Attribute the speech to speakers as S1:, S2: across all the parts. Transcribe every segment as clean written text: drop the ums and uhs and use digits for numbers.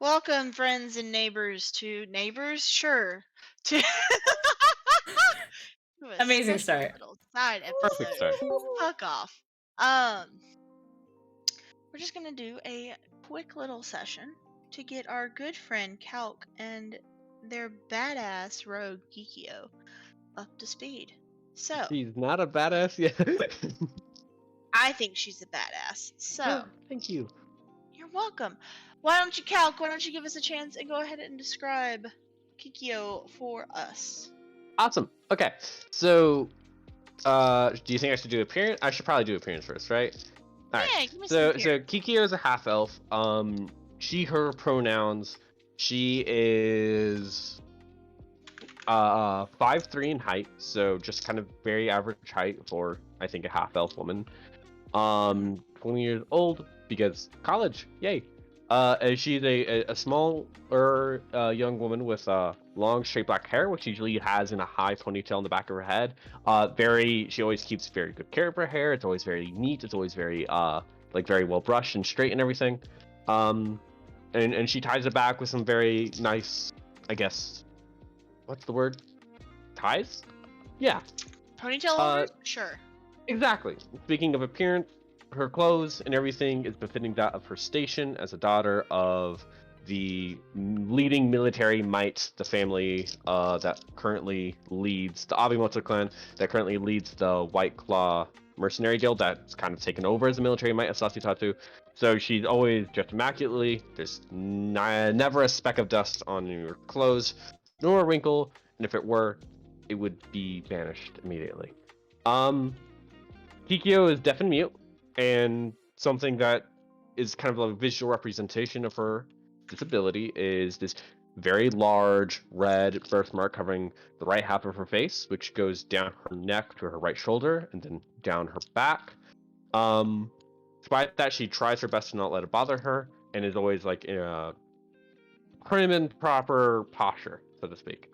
S1: Welcome, friends and neighbors, to neighbors, sure, to, to a
S2: Amazing
S1: special
S2: start.
S1: little side
S3: Perfect
S1: episode.
S3: start.
S1: Fuck off. Um, we're just gonna do a quick little session to get our good friend Calc and their badass rogue Kikyo up to speed. So,
S3: She's not a badass yet.
S1: I think she's a badass.
S3: Oh,
S1: So,
S3: thank you.
S1: you're welcome. Why don't you, Calc? Why don't you give us a chance and go ahead and describe Kikyo for us?
S3: Awesome. Okay. So, do you think I should do appearance? I should probably do appearance first, right? All right.
S1: Yeah, give me some
S3: So
S1: appearance.
S3: Kikyo is a half elf. She, her pronouns. She is 5'3" in height, so just kind of very average height for I think a half elf woman. 20 years old because college, yay. And she's a smaller young woman with long straight black hair, which usually has in a high ponytail in the back of her head. She always keeps very good care of her hair. It's always very neat. It's always very very well brushed and straight and everything. And she ties it back with some very nice, I guess, what's the word? Ties? Yeah.
S1: Ponytail
S3: Uh,
S1: over? Sure.
S3: Exactly. Speaking of appearance, her clothes and everything is befitting that of her station as a daughter of the leading military might, the family that currently leads the Abemoto clan, that currently leads the White Claw Mercenary Guild that's kind of taken over as the military might of Sasitatu. So she's always dressed immaculately. There's never a speck of dust on your clothes, nor a wrinkle, and if it were, it would be banished immediately. Kikyo is deaf and mute, and something that is kind of a visual representation of her disability is this very large red birthmark covering the right half of her face, which goes down her neck to her right shoulder and then down her back. Despite that, she tries her best to not let it bother her and is always like in a prim and proper posture, so to speak.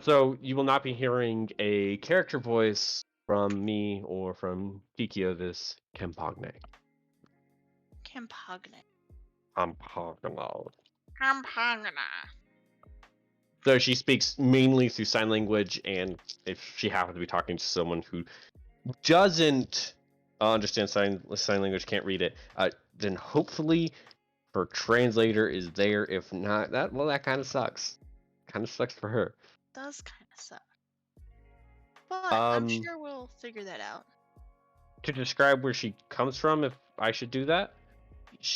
S3: So you will not be hearing a character voice from me or from Kikyo this Campagne.
S1: Campagne.
S3: Campagne.
S1: Campagna.
S3: So she speaks mainly through sign language, and if she happens to be talking to someone who doesn't understand sign language, can't read it, then hopefully her translator is there. If not, that kind of sucks. Kind of sucks for her.
S1: Does kind of suck. But I'm
S3: Um,
S1: sure we'll figure that out.
S3: to describe where she comes from, if I should do that,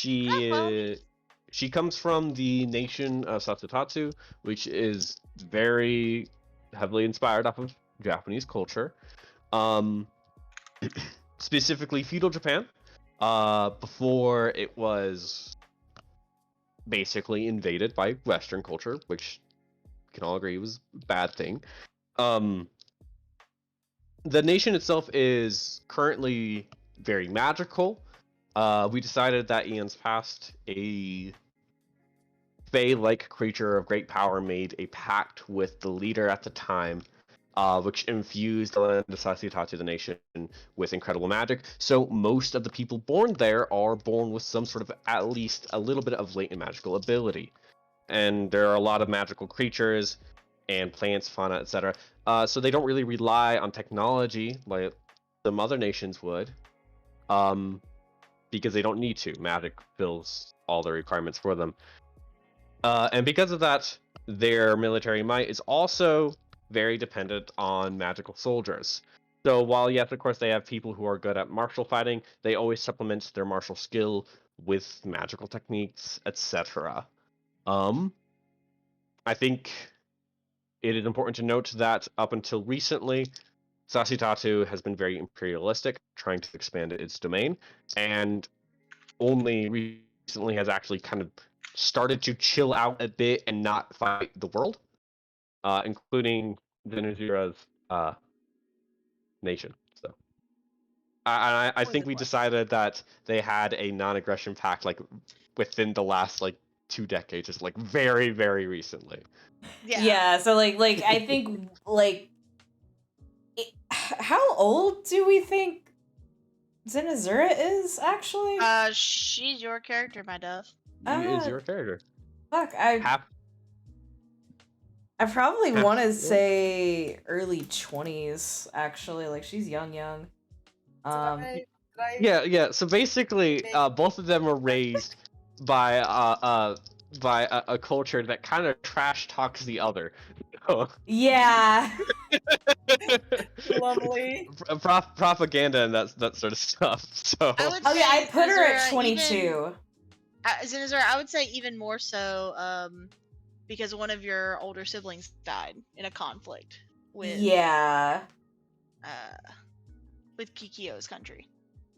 S1: Well,
S3: she comes from the nation of Satsutatsu, which is very heavily inspired off of Japanese culture. Um, Specifically feudal Japan, before it was basically invaded by Western culture, which we can all agree was a bad thing. The nation itself is currently very magical. We decided that eons past, a Fae-like creature of great power made a pact with the leader at the time, which infused the land of Sasitatu, the nation, with incredible magic. So most of the people born there are born with some sort of, at least a little bit of latent magical ability. And there are a lot of magical creatures and plants, fauna, etc. So they don't really rely on technology like some other nations would, because they don't need to. Magic fills all the requirements for them. And because of that, their military might is also very dependent on magical soldiers. So while yes, of course, they have people who are good at martial fighting, they always supplement their martial skill with magical techniques, etc. I think it is important to note that up until recently, Sasitatu has been very imperialistic, trying to expand its domain, and only recently has actually kind of started to chill out a bit and not fight the world, including Venezuela's nation. So I
S1: boys
S3: think
S1: and
S3: we
S1: blessings.
S3: decided that they had a non-aggression pact like within the last 2 decades, just very, very recently.
S2: Yeah, so I think how old do we think Zenazura is actually?
S1: She's your character, my dove.
S3: She is your character.
S2: Fuck, I probably want to say early 20s, actually. Like, she's young.
S3: Yeah. So basically, both of them were raised by a culture that kind of trash talks the other.
S2: Yeah.
S4: Lovely.
S3: Propaganda and that sort of stuff. So
S1: I would
S2: Okay,
S1: say
S2: I put her at
S1: Azura
S2: 22.
S1: Azura, I would say even more so, because one of your older siblings died in a conflict with with Kikyo's country.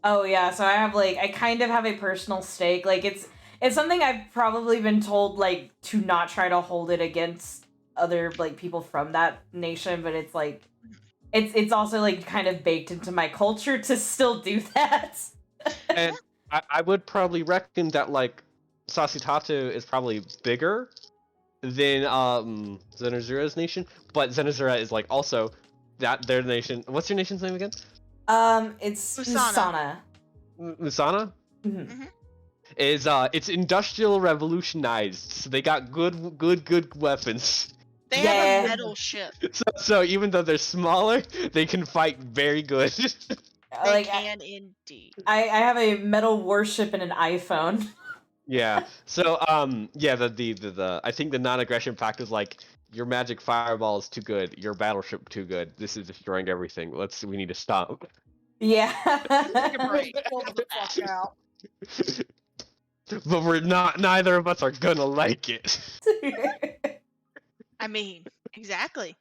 S2: Oh yeah, so I kind of have a personal stake. Like it's something I've probably been told like to not try to hold it against other like people from that nation, but it's like it's also like kind of baked into my culture to still do that.
S3: And I would probably reckon that like Sasitatu is probably bigger than Zenazura's nation, but Zenazura is like also their nation. What's your nation's name again?
S2: It's
S1: Usana.
S3: Usana?
S2: Mm-hmm.
S3: Is it's industrial revolutionized, so they got good weapons.
S1: They have a metal ship.
S3: So even though they're smaller, they can fight very good.
S1: They can indeed.
S2: I have a metal warship and an iPhone.
S3: Yeah. So the I think the non-aggression pact is like your magic fireball is too good, your battleship too good. This is destroying everything. We need to stop.
S2: Yeah.
S4: Take a break. Chill the fuck out.
S3: But we're not. Neither of us are gonna like it.
S1: I mean, exactly.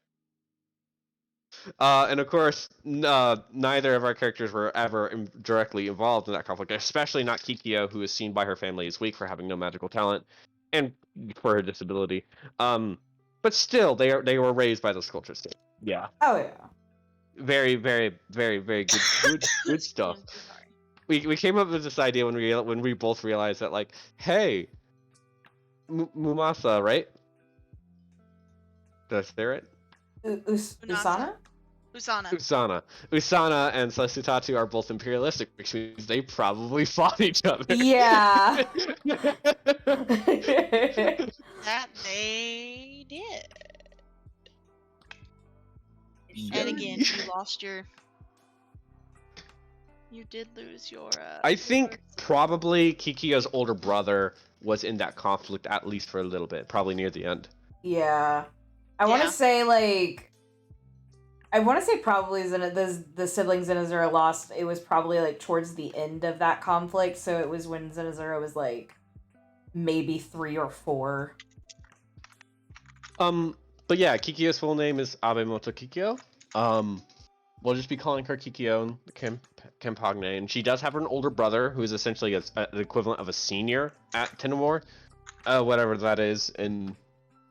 S3: And of course, neither of our characters were ever directly involved in that conflict, especially not Kikyo, who is seen by her family as weak for having no magical talent and for her disability. But still, they were raised by those cultures too. Yeah.
S2: Oh yeah.
S3: Very, very, very, very good stuff. We came up with this idea when we both realized that like, hey, Mumasa, right? Did I say it right?
S2: Usana?
S3: Usana and Sasutatu are both imperialistic, which means they probably fought each other.
S2: Yeah.
S1: That they did. And again, you did lose your
S3: I think probably Kikyo's older brother was in that conflict at least for a little bit, probably near the end.
S2: Yeah. I want to say probably the siblings Zenazura lost. It was probably like towards the end of that conflict, so it was when Zenazura was like maybe 3 or 4.
S3: But yeah, Kikyo's full name is Abemoto Kikyo. We'll just be calling her Kikyo Campagne, and she does have an older brother who is essentially the equivalent of a senior at Tinomore, whatever that is. And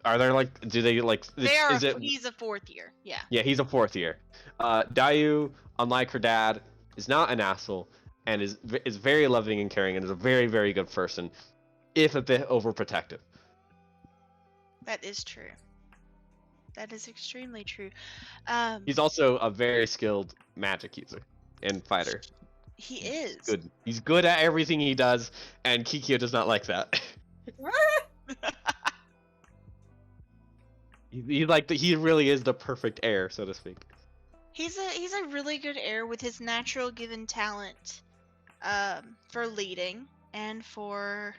S3: are there like, do they like?
S1: He's a 4th year. Yeah.
S3: Yeah, he's a 4th year. Dayu, unlike her dad, is not an asshole and is very loving and caring and is a very, very good person, if a bit overprotective.
S1: That is true. That is extremely true.
S3: He's also a very skilled magic user and fighter.
S1: He is.
S3: Good. He's good at everything he does, and Kikyo does not like that. He really is the perfect heir, so to speak.
S1: He's a really good heir with his natural given talent for leading and for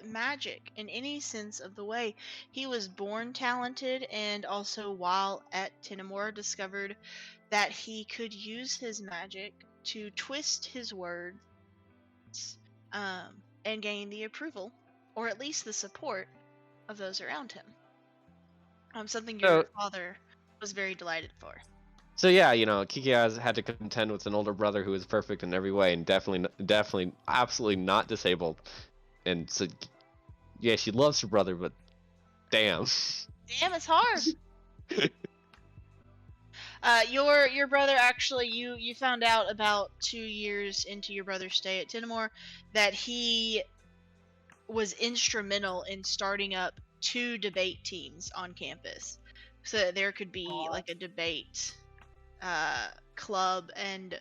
S1: magic in any sense of the way. He was born talented, and also while at Tinomore discovered that he could use his magic to twist his words and gain the approval, or at least the support, of those around him. Something your father was very delighted for.
S3: So yeah, Kiki has had to contend with an older brother who is perfect in every way and definitely, absolutely not disabled. And so, yeah, she loves her brother, but damn.
S1: Damn, it's hard. Your brother actually, you found out about 2 years into your brother's stay at Tinomore that he was instrumental in starting up 2 debate teams on campus, so that there could be like a debate club and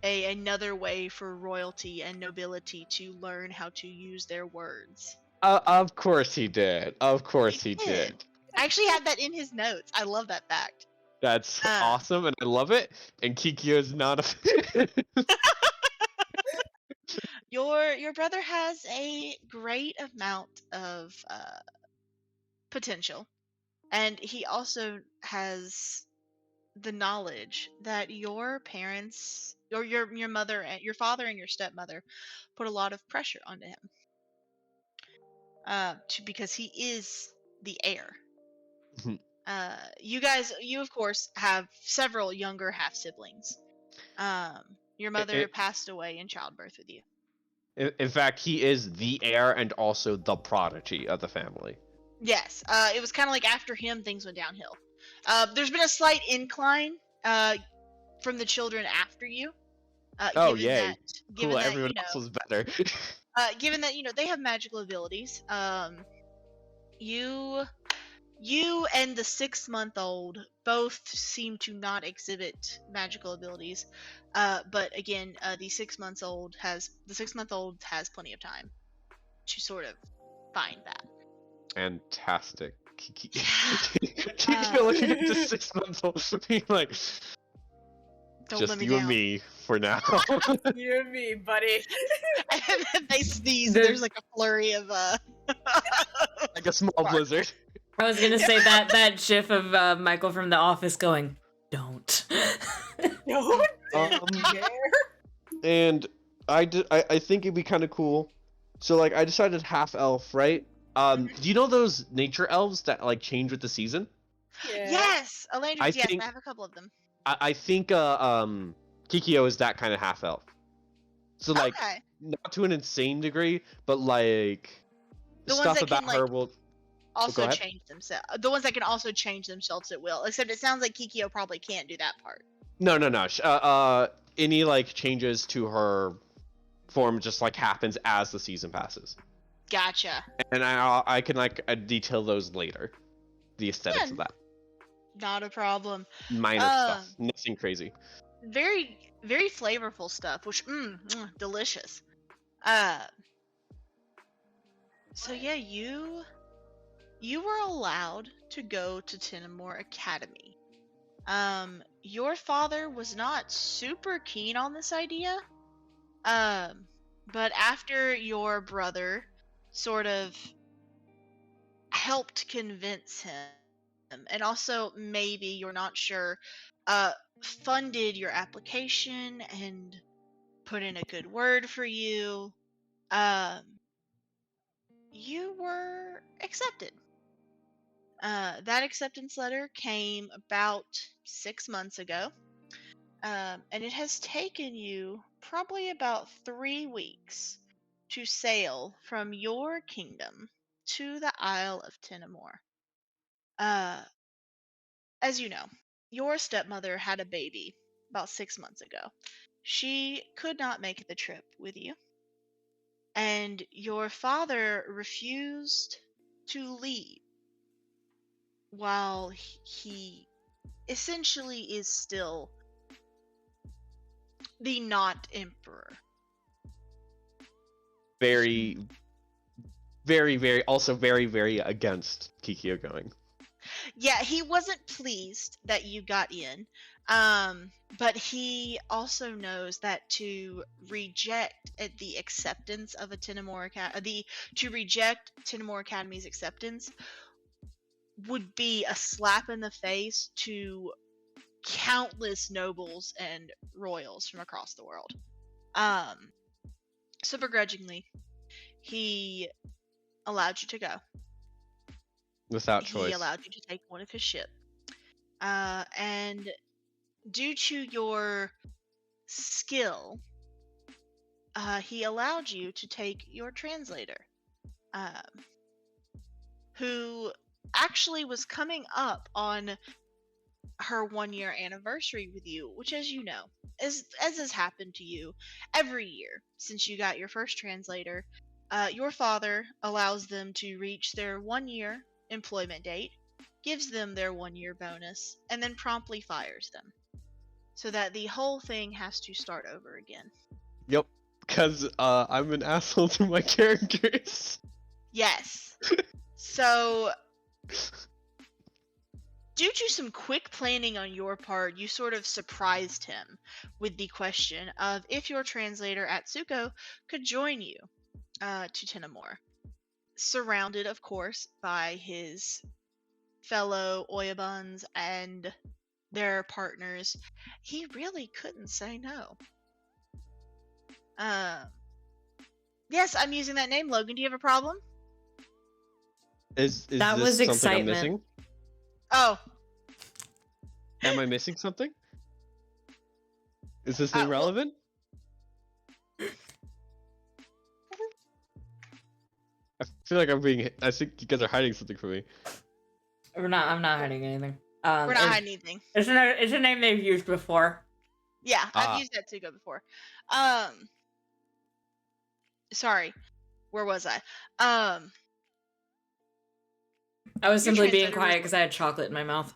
S1: another way for royalty and nobility to learn how to use their words.
S3: Of course he did. Of course he did.
S1: I actually had that in his notes. I love that fact.
S3: That's awesome, and I love it. And Kikyo is not a.
S1: Your brother has a great amount of potential, and he also has the knowledge that your parents, or your mother and your father and your stepmother, put a lot of pressure onto him. Because he is the heir. You of course have several younger half siblings. Your mother passed away in childbirth with you.
S3: In fact, he is the heir and also the prodigy of the family.
S1: Yes. It was kind of like after him, things went downhill. There's been a slight incline from the children after you.
S3: Oh,
S1: given
S3: yay.
S1: That, given
S3: Cool,
S1: that,
S3: everyone else was better.
S1: Given that they have magical abilities. You and the 6-month-old both seem to not exhibit magical abilities. But again, the 6-month-old has plenty of time to sort of find that.
S3: Fantastic. Kikyo looking at the 6-month-old being like,
S1: Don't
S3: just
S1: let me
S3: you
S1: down.
S3: and me for now.
S4: You and me, buddy.
S1: And then they sneeze. And there's like a flurry of
S3: Like a small blizzard.
S2: I was gonna say that gif of Michael from The Office going, "Don't."
S4: Don't
S3: dare. And I think it'd be kind of cool. So like I decided half elf, right? Do you know those nature elves that like change with the season?
S4: Yeah.
S1: Yes, Elandris. Yes,
S3: think-
S1: I have a couple of them.
S3: I think Kikyo is that kind of half elf. So like
S1: Okay.
S3: not to an insane degree, but like
S1: The ones
S3: stuff
S1: that
S3: about
S1: can,
S3: her
S1: like,
S3: will
S1: also
S3: ahead.
S1: change themselves. The ones that can also change themselves at will. Except it sounds like Kikyo probably can't do that part.
S3: No. Any like changes to her form just like happens as the season passes.
S1: Gotcha.
S3: And I can like detail those later. The aesthetics of that.
S1: Not a problem.
S3: Minor stuff. Nothing crazy.
S1: Very, very flavorful stuff, which delicious. So yeah, you were allowed to go to Tinamore Academy. Your father was not super keen on this idea. But after your brother sort of helped convince him, and also maybe, you're not sure, funded your application and put in a good word for you, you were accepted. That acceptance letter came about 6 months ago, and it has taken you probably about 3 weeks to sail from your kingdom to the Isle of Tinamore. As you know, your stepmother had a baby about 6 months ago. She could not make the trip with you, and your father refused to leave while he essentially is still the not emperor.
S3: Very, very, very, also very, very against Kikyo going.
S1: Yeah, he wasn't pleased that you got in, but he also knows that to reject the acceptance of a to reject Tinamore Academy's acceptance would be a slap in the face to countless nobles and royals from across the world. So begrudgingly, he allowed you to go.
S3: Without choice.
S1: He allowed you to take one of his ships. And due to your skill, he allowed you to take your translator, who actually was coming up on her 1-year anniversary with you, which, as you know, as has happened to you every year since you got your first translator, your father allows them to reach their 1-year employment date, gives them their 1-year bonus, and then promptly fires them, so that the whole thing has to start over again.
S3: Yep, because I'm an asshole to my characters.
S1: Yes. So, due to some quick planning on your part, you sort of surprised him with the question of if your translator Atsuko could join you to Tenamore. Surrounded, of course, by his fellow Oyabans and their partners, he really couldn't say no. Yes, I'm using that name, Logan. Do you have a problem?
S3: Is
S2: That
S3: this
S2: was
S3: something I'm
S2: excitement.
S3: missing?
S1: Oh,
S3: Am I missing something? Is this
S1: well,
S3: irrelevant? I feel like I'm being. I think you guys are hiding something from me.
S2: I'm not hiding anything.
S1: we're not hiding anything.
S2: It's a name they've used before.
S1: Yeah, I've
S3: Ah.
S1: used Atsuko before. Sorry, where was I?
S2: I was
S1: Your
S2: simply being
S1: translator
S2: quiet
S1: was-
S2: because I had chocolate in my mouth.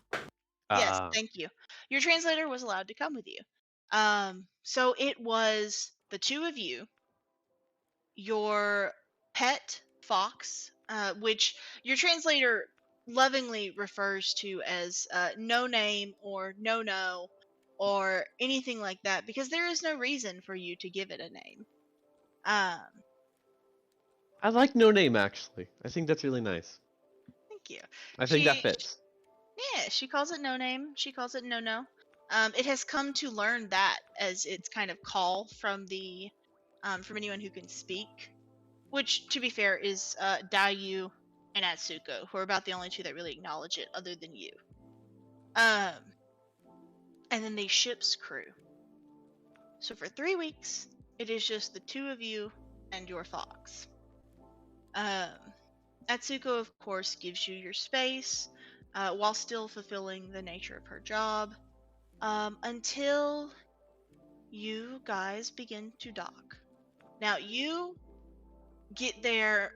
S1: Yes, thank you. Your translator was allowed to come with you. So it was the two of you, your pet fox, which your translator lovingly refers to as no name or no or anything like that, because there is no reason for you to give it a name.
S3: I like no name actually. I think that's really nice.
S1: Thank you.
S3: I think that
S1: She-
S3: fits.
S1: Yeah, she calls it no name. She calls it no. It has come to learn that as its kind of call from the from anyone who can speak, which to be fair is Dayu and Atsuko, who are about the only two that really acknowledge it other than you. And then the ship's crew. So for 3 weeks, it is just the two of you and your fox. Atsuko, of course, gives you your space while still fulfilling the nature of her job until you guys begin to dock. Now, you get there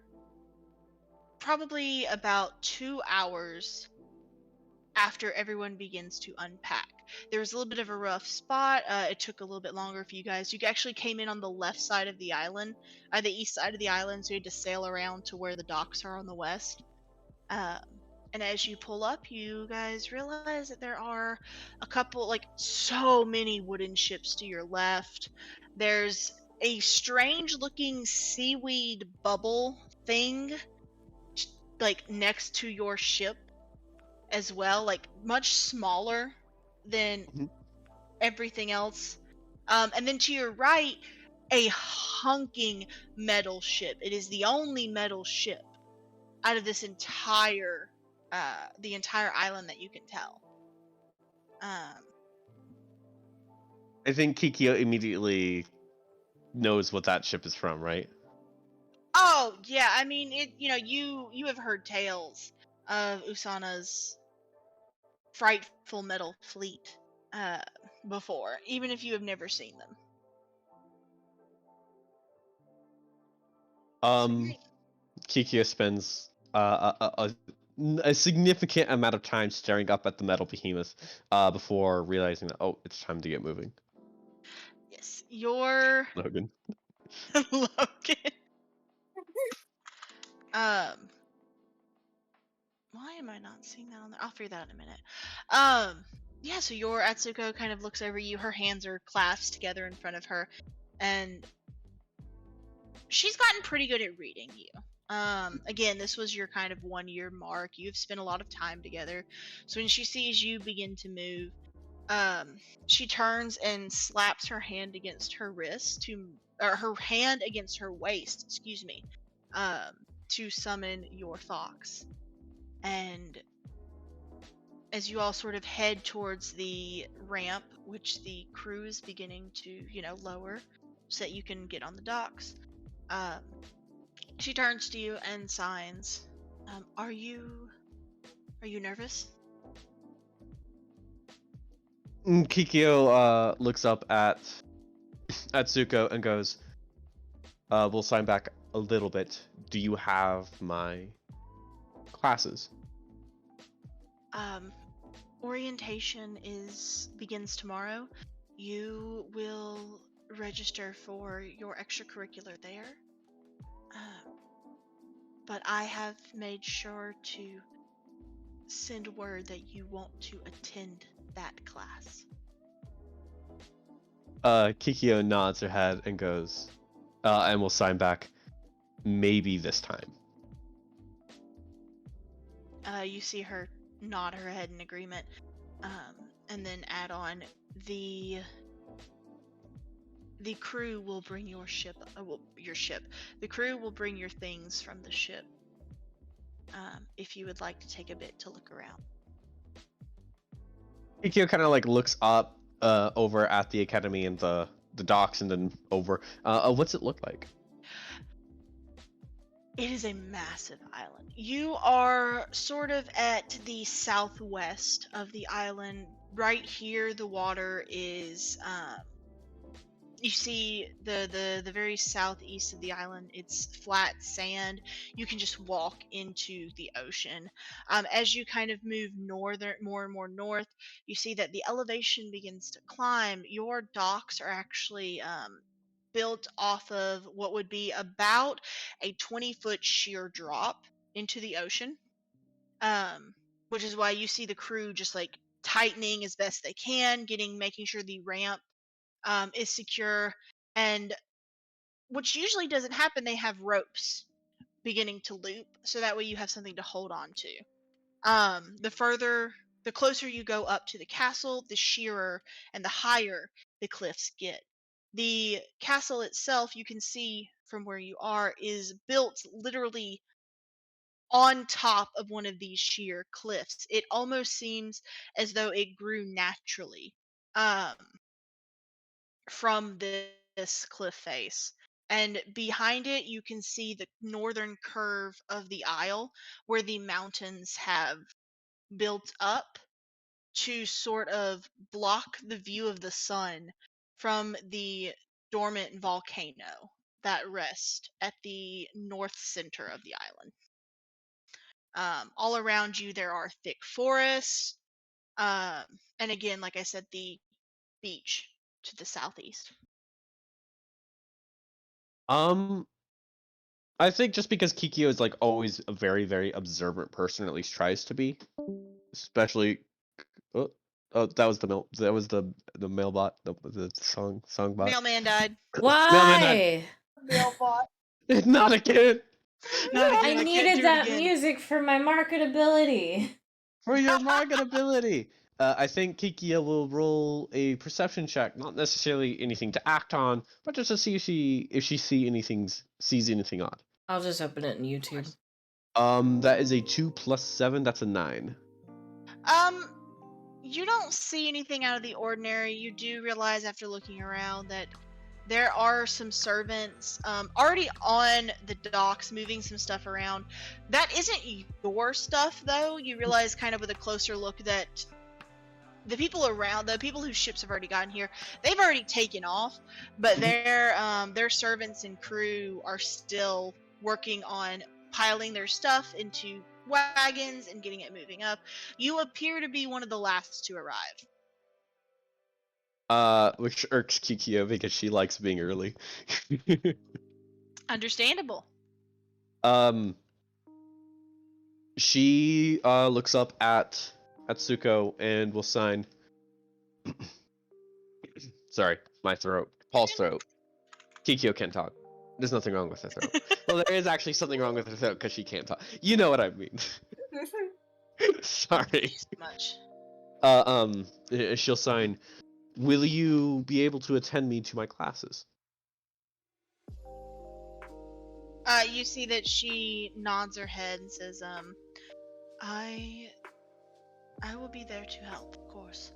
S1: probably about 2 hours after everyone begins to unpack. There was a little bit of a rough spot. It took a little bit longer for you guys. You actually came in on the left side of the island, the east side of the island, so you had to sail around to where the docks are on the west. And as you pull up, you guys realize that there are a couple, like, so many wooden ships to your left. There's a strange looking seaweed bubble thing, like, next to your ship as well, like, much smaller than
S3: Mhm.
S1: everything else. And then to your right, a hunking metal ship. It is the only metal ship out of this entire the entire island that you can tell.
S3: I think Kikyo immediately knows what that ship is from, right?
S1: Oh yeah, I mean it. You have heard tales of Usana's frightful metal fleet before, even if you have never seen them.
S3: Kikyo spends a significant amount of time staring up at the metal behemoth before realizing that it's time to get moving.
S1: Yes, your
S3: Logan.
S1: Logan. Why am I not seeing that on there? I'll figure that out in a minute. Yeah, so your Atsuko kind of looks over you. Her hands are clasped together in front of her, and she's gotten pretty good at reading you. Again, this was your kind of 1 year mark. You've spent a lot of time together. So when she sees you begin to move, she turns and slaps her hand against her wrist or her hand against her waist, excuse me, to summon your fox. And as you all sort of head towards the ramp, which the crew is beginning to, lower so that you can get on the docks, she turns to you and signs, are you nervous?
S3: Kikyo looks up at Atsuko and goes, we'll sign back a little bit. Do you have my classes?
S1: Orientation begins tomorrow. You will register for your extracurricular there. but I have made sure to send word that you want to attend that class.
S3: Kikyo nods her head and goes, and will sign back, maybe this time.
S1: You see her nod her head in agreement, and then add on, the crew will bring your ship. The crew will bring your things from the ship. If you would like to take a bit to look around.
S3: Kikyo kind of like looks up over at the academy and the docks, and then over. What's it look like?
S1: It is a massive island. You are sort of at the southwest of the island. Right here, the water is. You see the very southeast of the island. It's flat sand. You can just walk into the ocean. As you kind of move northern, more and more north, you see that the elevation begins to climb. Your docks are actually built off of what would be about a 20-foot sheer drop into the ocean, which is why you see the crew just like tightening as best they can, making sure the ramp is secure. And which usually doesn't happen, they have ropes beginning to loop, so that way you have something to hold on to. The closer you go up to the castle, the sheerer and the higher the cliffs get. The castle itself, you can see from where you are, is built literally on top of one of these sheer cliffs. It almost seems as though it grew naturally um, from this cliff face. And behind it, you can see the northern curve of the isle where the mountains have built up to sort of block the view of the sun from the dormant volcano that rests at the north center of the island. All around you, there are thick forests, and again, like I said, the beach to the southeast.
S3: I think just because Kikyo is like always a very, very observant person, or at least tries to be, especially. Oh, that was the mailbot, the song bot.
S1: Mailman died.
S3: Mailman died.
S2: Why?
S4: Mailbot.
S3: Not again.
S1: Not again.
S2: I
S1: can't
S2: needed
S1: do it
S2: that
S1: again.
S2: music for my marketability.
S3: For your marketability. I think Kikyo will roll a perception check, not necessarily anything to act on, but just to see if she sees anything odd.
S2: I'll just open it in YouTube.
S3: That is a 2 plus 7. That's a 9.
S1: You don't see anything out of the ordinary. You do realize after looking around that there are some servants already on the docks moving some stuff around. That isn't your stuff, though. You realize kind of with a closer look that the people whose ships have already gotten here, they've already taken off, but their servants and crew are still working on piling their stuff into wagons and getting it moving up. You appear to be one of the last to arrive.
S3: Which irks Kikyo because she likes being early.
S1: Understandable.
S3: She looks up at Tsuko and will sign. Sorry, my throat. Paul's throat. Kikyo can't talk. There's nothing wrong with her throat. Well, there is actually something wrong with her throat because she can't talk. You know what I mean. Sorry.
S1: Much.
S3: She'll sign. Will you be able to attend me to my classes?
S1: You see that she nods her head and says, I will be there to help, of course.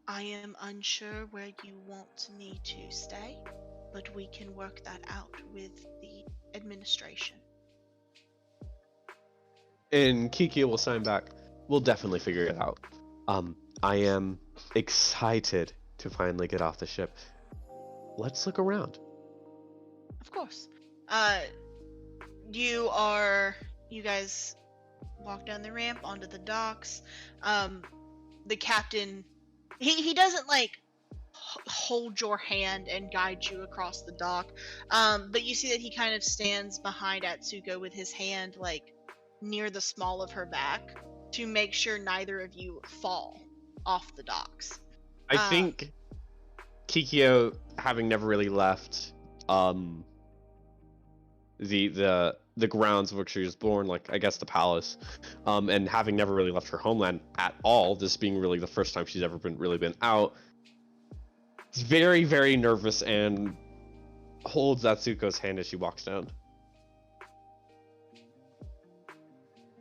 S1: I am unsure where you want me to stay, but we can work that out with the administration.
S3: And Kikyo will sign back. We'll definitely figure it out. I am excited to finally get off the ship. Let's look around.
S1: Of course. You guys walk down the ramp onto the docks. The captain, he doesn't like hold your hand and guide you across the dock. But you see that he kind of stands behind Atsuko with his hand like near the small of her back to make sure neither of you fall off the docks.
S3: I think Kikyo, having never really left the grounds of which she was born, like I guess the palace, and having never really left her homeland at all, this being really the first time she's ever been out, is very, very nervous and holds Atsuko's hand as she walks down.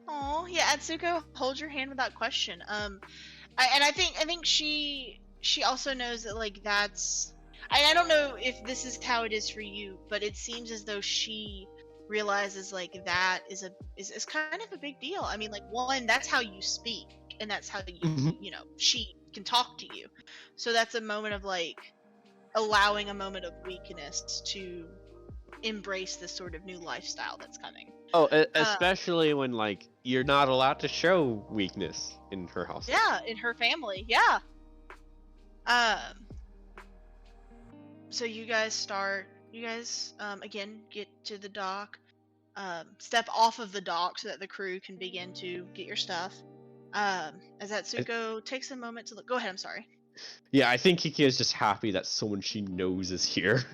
S1: Oh yeah, Atsuko, hold your hand without question. I think she also knows that like that's. I don't know if this is how it is for you, but it seems as though she realizes like that is kind of a big deal. I mean, like one, that's how you speak, and that's how you you know she can talk to you. So that's a moment of like allowing a moment of weakness to embrace this sort of new lifestyle that's coming.
S3: Oh, especially when like you're not allowed to show weakness in her house.
S1: Yeah, in her family. Yeah. So you guys again get to the dock, step off of the dock so that the crew can begin to get your stuff. As Atsuko takes a moment to look. Go ahead. I'm sorry.
S3: Yeah, I think Kiki is just happy that someone she knows is here.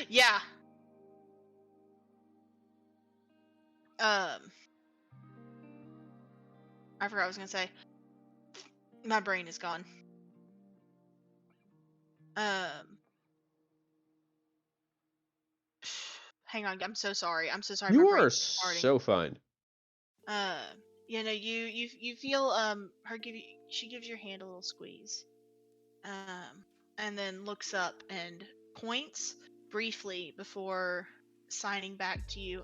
S1: Yeah. I forgot what I was gonna say. My brain is gone. Hang on. I'm so sorry. I'm so sorry.
S3: You
S1: my
S3: are
S1: brain's farting.
S3: so fine.
S1: You know, you feel she gives your hand a little squeeze. And then looks up and points briefly before signing back to you.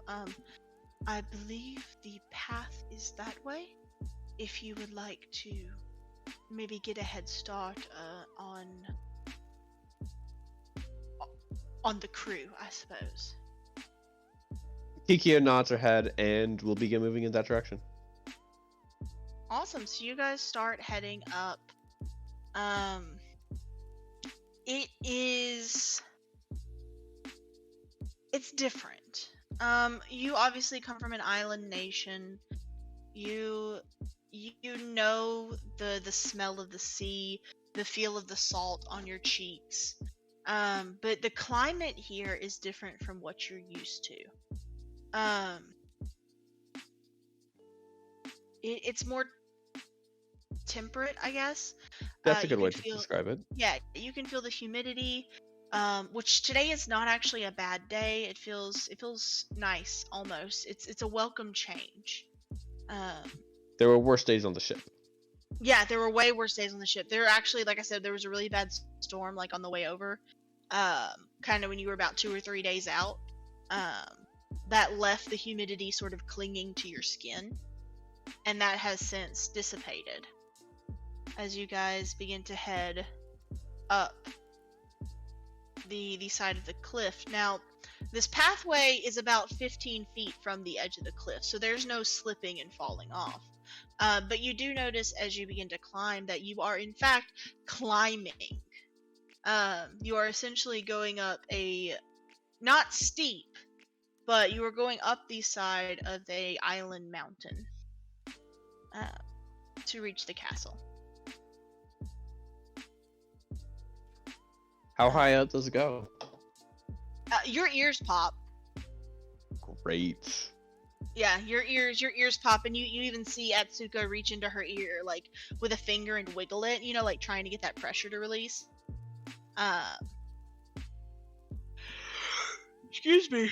S1: I believe the path is that way. If you would like to maybe get a head start on the crew, I suppose.
S3: Kikyo nods her head and will begin moving in that direction.
S1: Awesome. So you guys start heading up. It's different. You obviously come from an island nation. You know the smell of the sea, the feel of the salt on your cheeks. But the climate here is different from what you're used to. It's more temperate, I guess.
S3: That's a good way to describe it.
S1: Yeah, you can feel the humidity, which today is not actually a bad day. It feels nice almost. It's a welcome change.
S3: There were worse days on the ship.
S1: Yeah, there were way worse days on the ship. There were actually, like I said, there was a really bad storm like on the way over. Kind of when you were about 2 or 3 days out. That left the humidity sort of clinging to your skin, and that has since dissipated as you guys begin to head up the side of the cliff. Now, this pathway is about 15 feet from the edge of the cliff, so there's no slipping and falling off. But you do notice as you begin to climb that you are in fact climbing. You are essentially going up a, not steep, but you are going up the side of a island mountain to reach the castle.
S3: How high up does it go?
S1: Your ears pop.
S3: Great.
S1: Yeah, your ears pop, and you even see Atsuko reach into her ear, like, with a finger and wiggle it, you know, like, trying to get that pressure to release. Excuse me.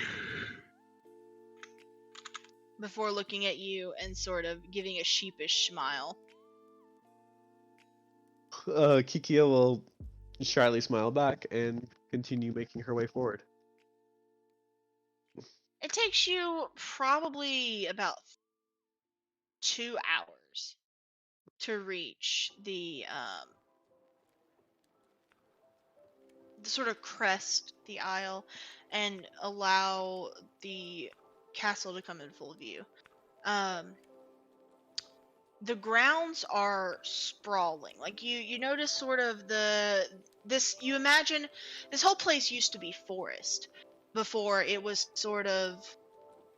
S1: Before looking at you and sort of giving a sheepish smile.
S3: Kikyo will shyly smile back and continue making her way forward.
S1: It takes you probably about 2 hours to reach the sort of crest the isle and allow the castle to come in full view. the grounds are sprawling. Like you notice sort of you imagine this whole place used to be forest before it was sort of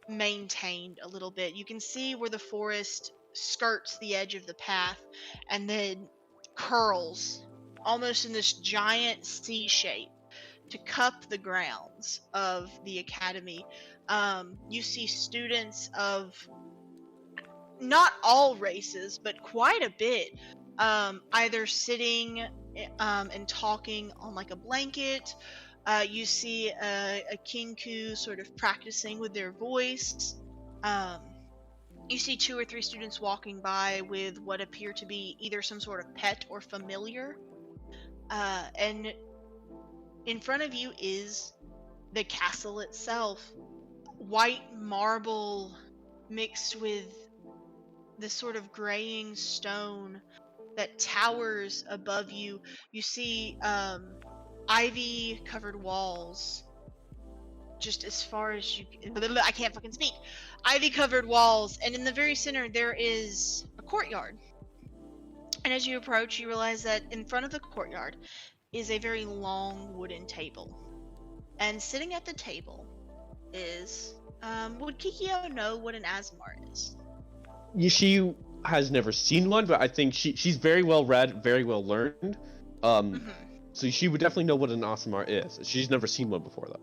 S1: maintained a little bit. You can see where the forest skirts the edge of the path and then curls almost in this giant C shape to cup the grounds of the academy. You see students of not all races, but quite a bit, either sitting and talking on like a blanket. You see a kinku sort of practicing with their voice. You see 2 or 3 students walking by with what appear to be either some sort of pet or familiar. And in front of you is the castle itself. White marble mixed with this sort of graying stone that towers above you. You see ivy covered walls just as far as you I can't fucking speak. Ivy covered walls, and in the very center there is a courtyard. And as you approach, you realize that in front of the courtyard is a very long wooden table. And sitting at the table is would Kikyo know what an Azamar is?
S3: She has never seen one, but I think she's very well read, very well learned. So she would definitely know what an Azamar is. She's never seen one before, though.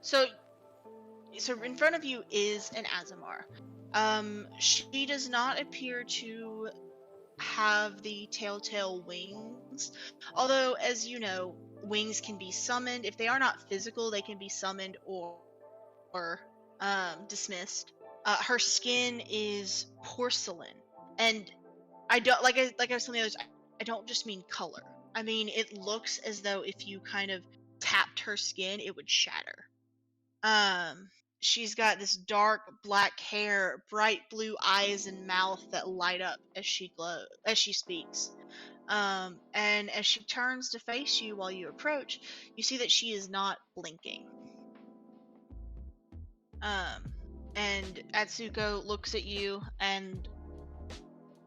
S1: So in front of you is an Azamar. She does not appear to have the telltale wings, although, as you know, wings can be summoned. If they are not physical, they can be summoned or dismissed. Her skin is porcelain, and I don't like I was telling the others. I don't just mean color. I mean, it looks as though if you kind of tapped her skin, it would shatter. She's got this dark black hair, bright blue eyes and mouth that light up as she speaks. And as she turns to face you while you approach, you see that she is not blinking. And Atsuko looks at you and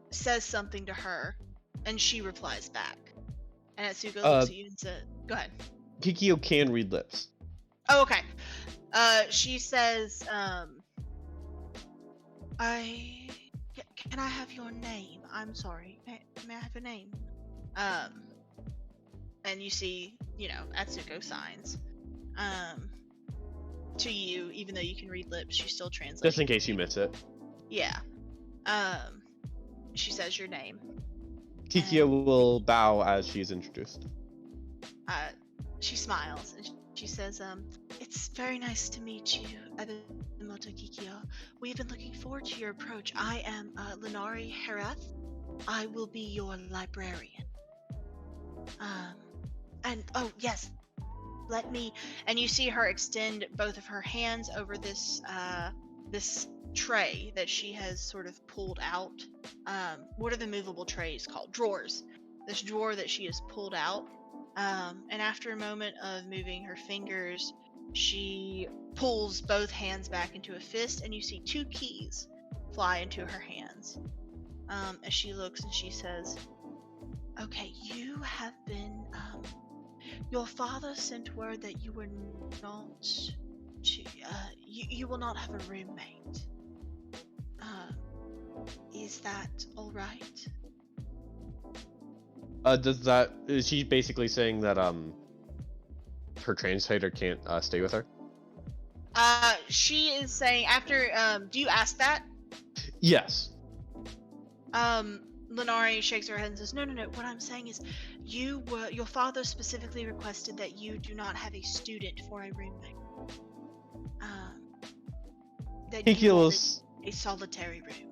S1: says something to her, and she replies back. And Atsuko looks at you and says, "Go ahead."
S3: Kikyo can read lips.
S1: Oh, okay. She says, can I have your name? I'm sorry. May I have your name? And you see, Atsuko signs. To you, even though you can read lips, she still translates.
S3: Just in case you miss it.
S1: Yeah. She says your name.
S3: Kikyo will bow as she's introduced.
S1: She smiles and she says, "It's very nice to meet you, Abemoto Kikyo. We've been looking forward to your approach. I am Linari Herath. I will be your librarian. And oh yes, let me." And you see her extend both of her hands over this tray that she has sort of pulled out. What are the movable trays called? Drawers. This drawer that she has pulled out. And after a moment of moving her fingers, she pulls both hands back into a fist, and you see 2 keys fly into her hands. As she looks and she says, "Okay, you have been, your father sent word that you were not to, you will not have a roommate. Is that alright?"
S3: Is she basically saying that her translator can't stay with her?
S1: She is saying after do you ask that?
S3: Yes.
S1: Linari shakes her head and says, No, what I'm saying is your father specifically requested that you do not have a student for a roommate. That
S3: Kiki
S1: you
S3: will
S1: want a solitary room.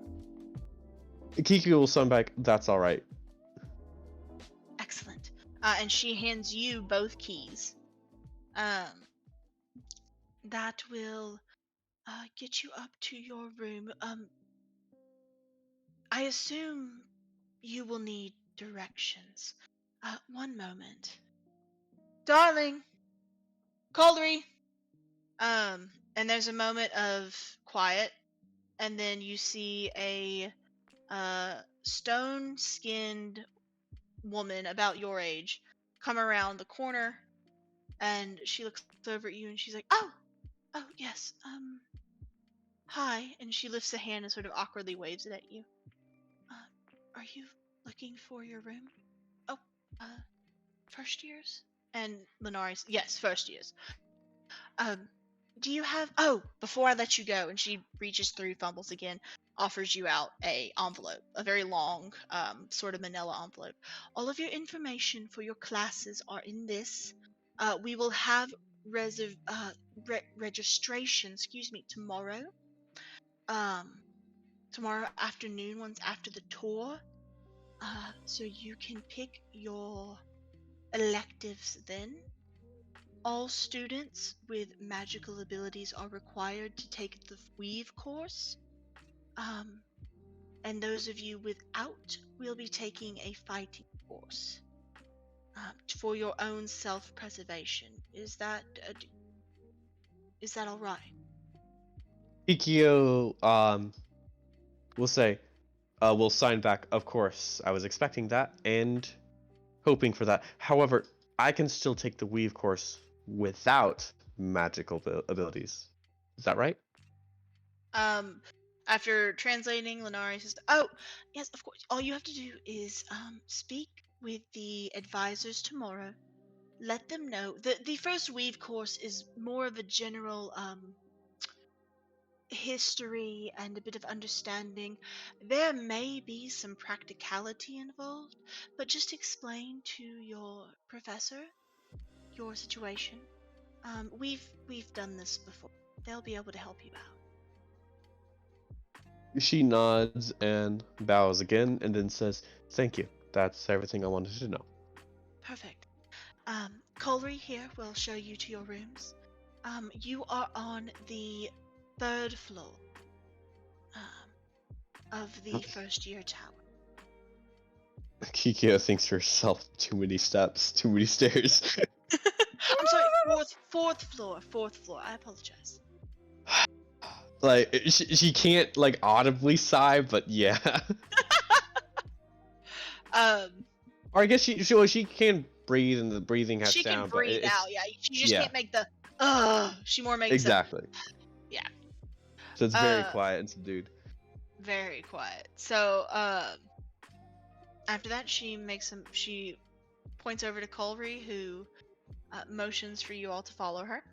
S3: Kiki will sound back, "That's alright."
S1: Excellent. And she hands you both keys. That will get you up to your room. I assume you will need directions. One moment. Darling! Caldery! And there's a moment of quiet, and then you see a stone-skinned woman about your age come around the corner, and she looks over at you and she's like, "Oh, yes, hi." And she lifts a hand and sort of awkwardly waves it at you. Are you looking for your room? Oh, uh, first years? And Lenari's, yes, first years. Do you have, oh, before I let you go, and she reaches through, fumbles again, offers you out a envelope, a very long, sort of manila envelope. All of your information for your classes are in this. We will have registration, tomorrow. Tomorrow afternoon, once after the tour. So you can pick your electives then. All students with magical abilities are required to take the Weave course. And those of you without will be taking a fighting course for your own self-preservation. Is that all right?
S3: Ikio, will say, will sign back, of course. I was expecting that and hoping for that. However, I can still take the Weave course without magical abilities. Is that right?
S1: After translating, Lenari says, "Oh, yes, of course. All you have to do is speak with the advisors tomorrow. Let them know. The first Weave course is more of a general history and a bit of understanding. There may be some practicality involved, but just explain to your professor your situation. We've done this before. They'll be able to help you out."
S3: She nods and bows again and then says, "Thank you. That's everything I wanted to know."
S1: Perfect. Colry here will show you to your rooms. You are on the 3rd floor of the first year tower.
S3: Kikyo thinks to herself, too many steps, too many stairs.
S1: I'm sorry, fourth floor. I apologize.
S3: Like, she can't, like, audibly sigh, but yeah. Or I guess she can breathe and the breathing has
S1: She can
S3: sound, but
S1: breathe
S3: it's...
S1: out. Yeah, she just
S3: Yeah.
S1: can't make the. She more makes
S3: Exactly.
S1: Yeah.
S3: So it's very quiet and subdued.
S1: Very quiet. So after that, she points over to Colry, who motions for you all to follow her.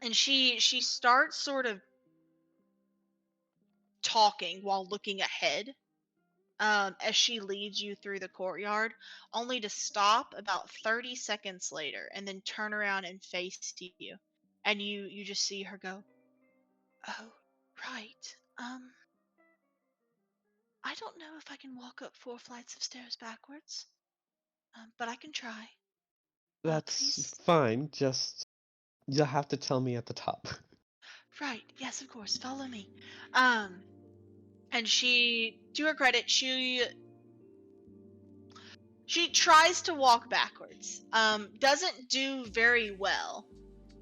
S1: And she starts sort of talking while looking ahead, as she leads you through the courtyard, only to stop about 30 seconds later and then turn around and face you. And you just see her go, "Oh, right. I don't know if I can walk up 4 flights of stairs backwards, but I can try.
S3: That's
S1: Please."
S3: fine, just... You'll have to tell me at the top.
S1: Right, yes, of course, follow me. And she, to her credit, she tries to walk backwards. Doesn't do very well.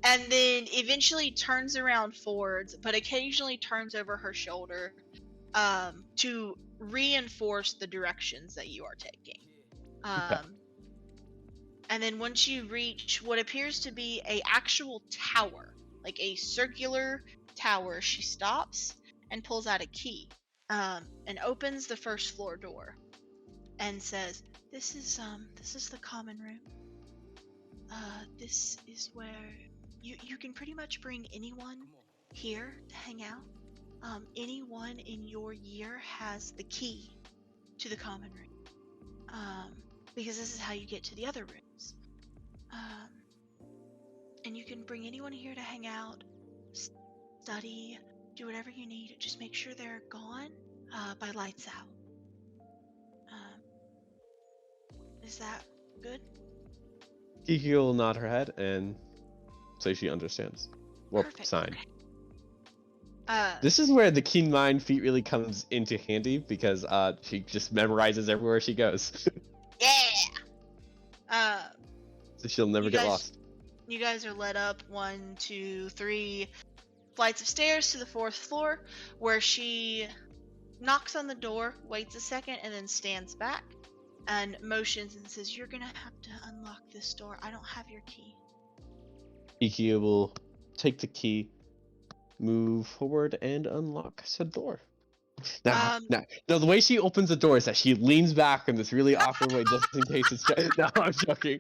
S1: And then eventually turns around forwards, but occasionally turns over her shoulder to reinforce the directions that you are taking.
S3: Okay.
S1: And then once you reach what appears to be a actual tower, like a circular tower, she stops and pulls out a key, and opens the first floor door and says, This is the common room. This is where you can pretty much bring anyone here to hang out. Anyone in your year has the key to the common room. Because this is how you get to the other rooms. And you can bring anyone here to hang out, study, do whatever you need. Just make sure they're gone by lights out. Is that good?
S3: Kiki will nod her head and say she understands. Well,
S1: Perfect.
S3: sign.
S1: Okay.
S3: This is where the keen mind feat really comes into handy because she just memorizes everywhere she goes.
S1: Yeah.
S3: So she'll never get lost.
S1: You guys are led up 1, 2, 3 flights of stairs to the 4th floor, where she knocks on the door, waits a second, and then stands back and motions and says, "You're gonna have to unlock this door. I don't have your key."
S3: Kikia will take the key, move forward, and unlock said door. Now, the way she opens the door is that she leans back in this really awkward way, just in case it's. No, I'm joking.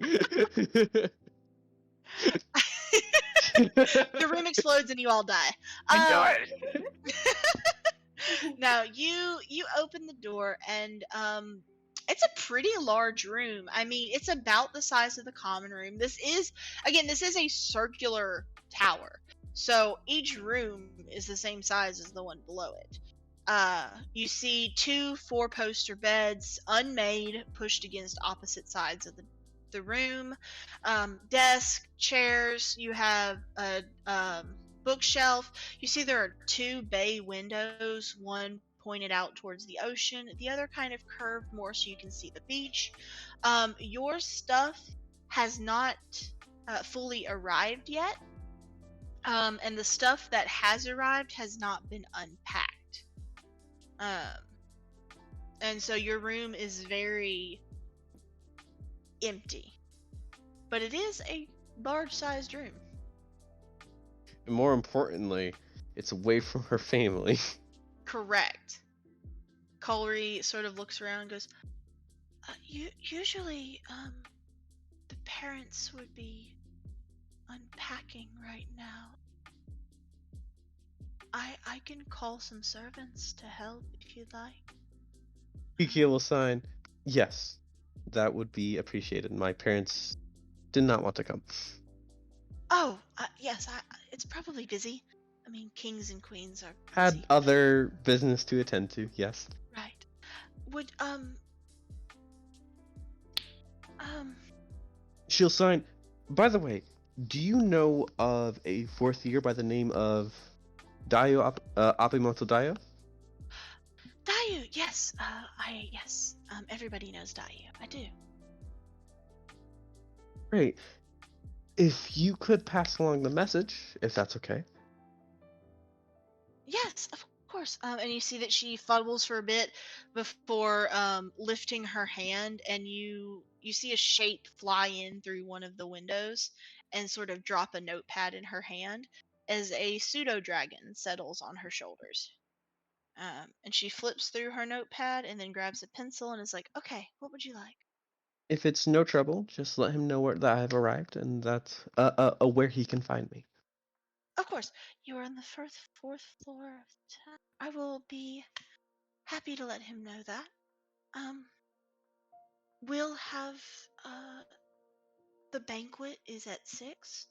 S1: The room explodes and you all die.
S3: I
S1: knew it. Now you open the door and it's a pretty large room. I mean, it's about the size of the common room. This is a circular tower. So each room is the same size as the one below it. You see 2 4-poster beds, unmade, pushed against opposite sides of the room. Desk, chairs. You have a bookshelf. You see there are 2 bay windows, one pointed out towards the ocean, the other kind of curved more so you can see the beach. Your stuff has not fully arrived yet, and the stuff that has arrived has not been unpacked. And so your room is very empty, but it is a large-sized room.
S3: And more importantly, it's away from her family.
S1: Correct. Colry sort of looks around and goes, usually, the parents would be unpacking right now. I can call some servants to help if you'd like.
S3: Kikia will sign, yes, that would be appreciated. My parents did not want to come.
S1: Oh, yes, it's probably busy. I mean, kings and queens are busy.
S3: Had other business to attend to, yes.
S1: Right. Would,
S3: She'll sign. By the way, do you know of a 4th year by the name of Abemoto Dayo?
S1: Dayu, yes, yes. Everybody knows Dayu. I do.
S3: Great. If you could pass along the message, if that's okay.
S1: Yes, of course. And you see that she fumbles for a bit before lifting her hand, and you see a shape fly in through one of the windows and sort of drop a notepad in her hand as a pseudo dragon settles on her shoulders. And she flips through her notepad and then grabs a pencil and is like, "Okay, what would you like?"
S3: If it's no trouble, just let him know that I've arrived and that's where he can find me.
S1: Of course, you are on the fourth floor of the town. I will be happy to let him know that. We'll have the banquet is at 6,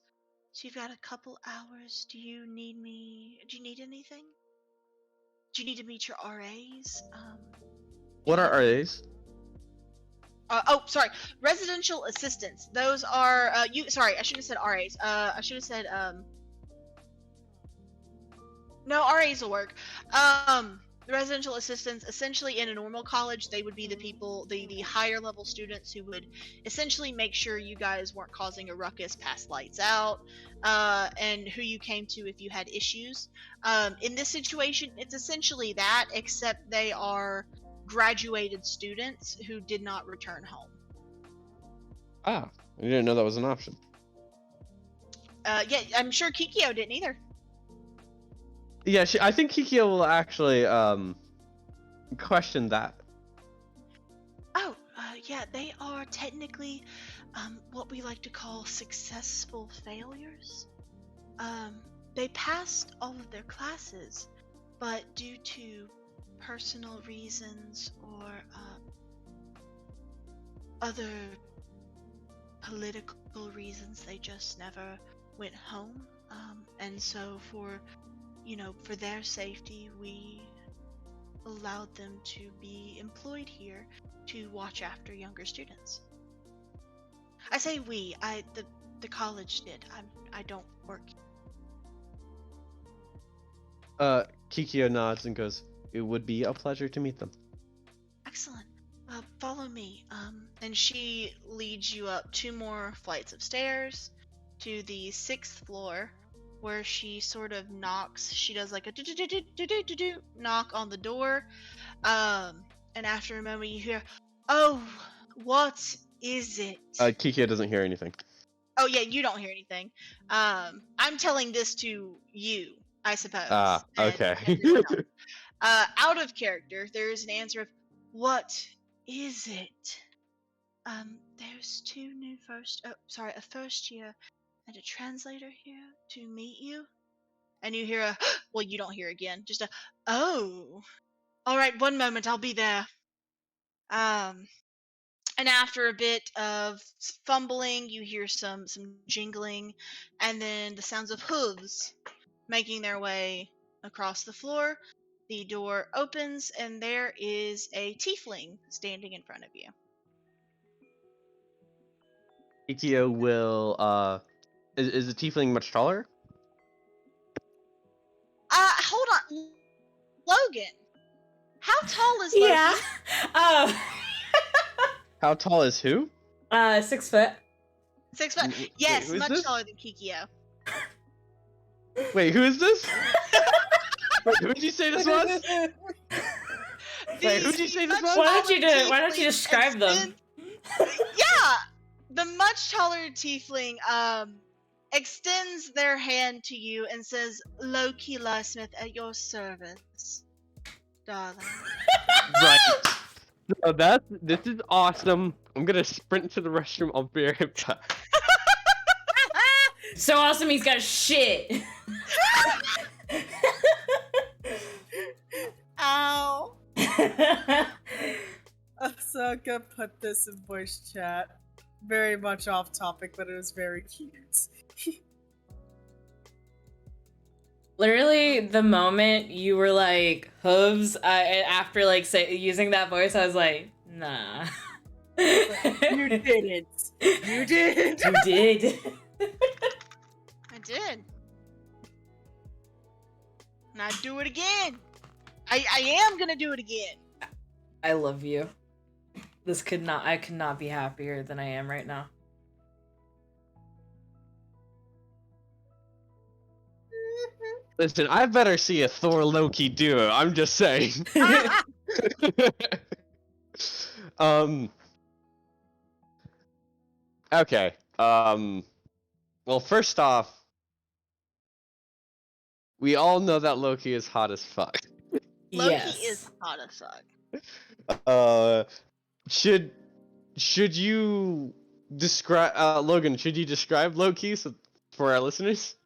S1: so you've got a couple hours. Do you need anything? Do you need to meet your RAs?
S3: What are RAs?
S1: Sorry, residential assistants. Those are Sorry, I shouldn't have said RAs. I should have said No, RAs will work. The residential assistants, essentially in a normal college, they would be the people, the higher level students who would essentially make sure you guys weren't causing a ruckus past lights out, and who you came to if you had issues. In this situation, it's essentially that, except they are graduated students who did not return home.
S3: Ah, I didn't know that was an option.
S1: Yeah, I'm sure Kikyo didn't either.
S3: Yeah, I think Kikyo will actually question that.
S1: Oh, yeah, they are technically what we like to call successful failures. They passed all of their classes, but due to personal reasons or other political reasons, they just never went home. And so for their safety, we allowed them to be employed here to watch after younger students. I say we, the college did. I don't work.
S3: Kikyo nods and goes, "It would be a pleasure to meet them."
S1: Excellent. Follow me. And she leads you up 2 more flights of stairs to the 6th floor, where she sort of knocks. She does like a do knock on the door. And after a moment, you hear, "Oh, what is it?"
S3: Kikia doesn't hear anything.
S1: Oh yeah, you don't hear anything. I'm telling this to you, I suppose.
S3: Ah,
S1: and
S3: okay.
S1: everyone else. Out of character, there is an answer of, "What is it?" There's two new a first year and a translator here to meet you. And you hear a, well, you don't hear again, just a, "Oh, all right, one moment, I'll be there." And after a bit of fumbling, you hear some jingling, and then the sounds of hooves making their way across the floor. The door opens, and there is a tiefling standing in front of you.
S3: Kikia will, is the tiefling much taller?
S1: Hold on, Logan. How tall is Loki?
S2: Yeah.
S3: How tall is who?
S2: 6 foot.
S1: 6 foot.
S3: Wait,
S1: Yes,
S3: who is
S1: much
S3: this?
S1: taller than Kikyo.
S3: Wait, who is this? Wait, who did you say this was? Wait, who did you say this was?
S2: Why don't you describe them?
S1: Yeah, the much taller tiefling extends their hand to you and says, "Loki Lysmith at your service, darling."
S3: Right. So this is awesome. I'm gonna sprint to the restroom. I'll be right back.
S2: So awesome, he's got shit.
S4: Ow. So I'm gonna put this in voice chat. Very much off topic, but it was very cute.
S2: Literally, the moment you were like hooves, after like using that voice, I was like, nah.
S4: You didn't. You did.
S2: You did.
S1: I did. And I'd do it again. I am gonna do it again.
S2: I love you. I could not be happier than I am right now.
S3: Listen, I better see a Thor Loki duo. I'm just saying. Okay. Well, first off, we all know that Loki is hot as fuck.
S1: Loki
S2: Yes.
S1: is hot as fuck.
S3: Should you describe Logan? Should you describe Loki for our listeners?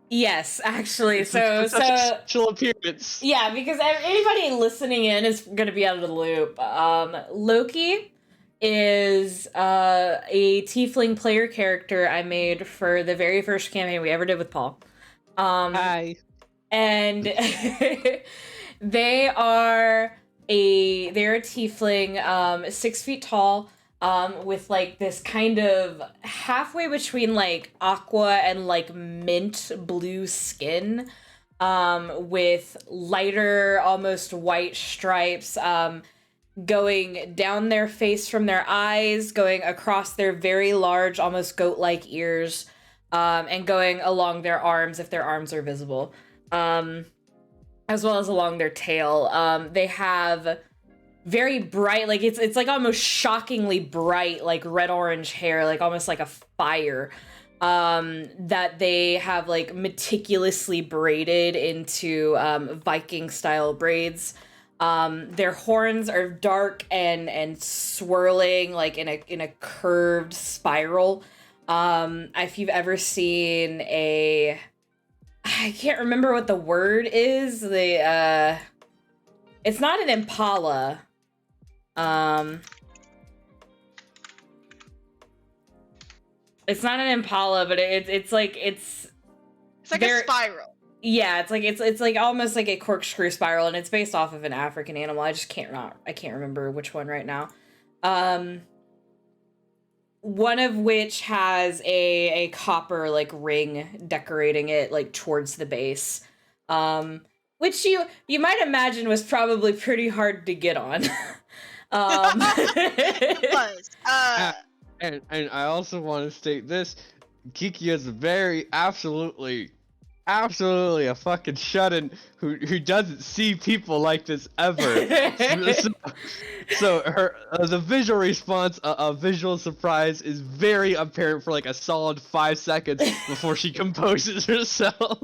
S2: Yes, actually.
S3: Such a special appearance.
S2: Yeah, because anybody listening in is going to be out of the loop. Loki is a tiefling player character I made for the very first campaign we ever did with Paul.
S3: Hi.
S2: And they're a tiefling, 6 feet tall, with like this kind of halfway between like aqua and like mint blue skin, with lighter, almost white stripes, going down their face from their eyes, going across their very large, almost goat-like ears, and going along their arms if their arms are visible, as well as along their tail. They have very bright, like it's like almost shockingly bright, like red-orange hair, like almost like a fire, that they have like meticulously braided into Viking-style braids. Their horns are dark and swirling like in a curved spiral. If you've ever seen I can't remember what the word is. It's not an impala. It's not an impala, but it's like
S1: a spiral.
S2: Yeah, it's like almost like a corkscrew spiral, and it's based off of an African animal. I can't remember which one right now. One of which has a copper like ring decorating it like towards the base, which you might imagine was probably pretty hard to get on.
S1: It was.
S3: And I also want to state this: Kiki is very absolutely absolutely a fucking shut-in who doesn't see people like this ever. So her the visual response, a visual surprise, is very apparent for like a solid 5 seconds before she composes herself.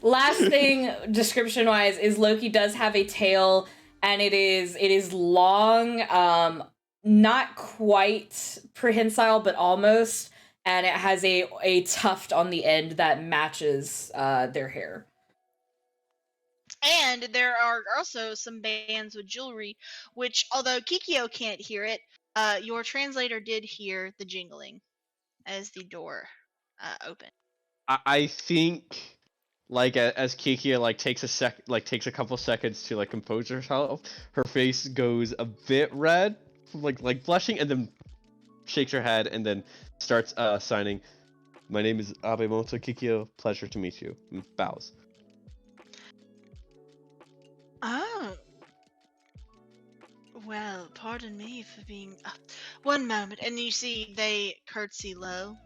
S2: Last thing, description wise, is Loki does have a tail, and it is long, not quite prehensile, but almost, and it has a tuft on the end that matches their hair.
S1: And there are also some bands with jewelry, which, although Kikyo can't hear it, your translator did hear the jingling as the door opened.
S3: I think, like as Kikia like takes a couple seconds to like compose herself, her face goes a bit red, like blushing, and then shakes her head and then starts signing. My name is Abemoto Kikyo. Pleasure to meet you. Bows.
S1: Oh. Well, pardon me for being. One moment, and you see they curtsy low.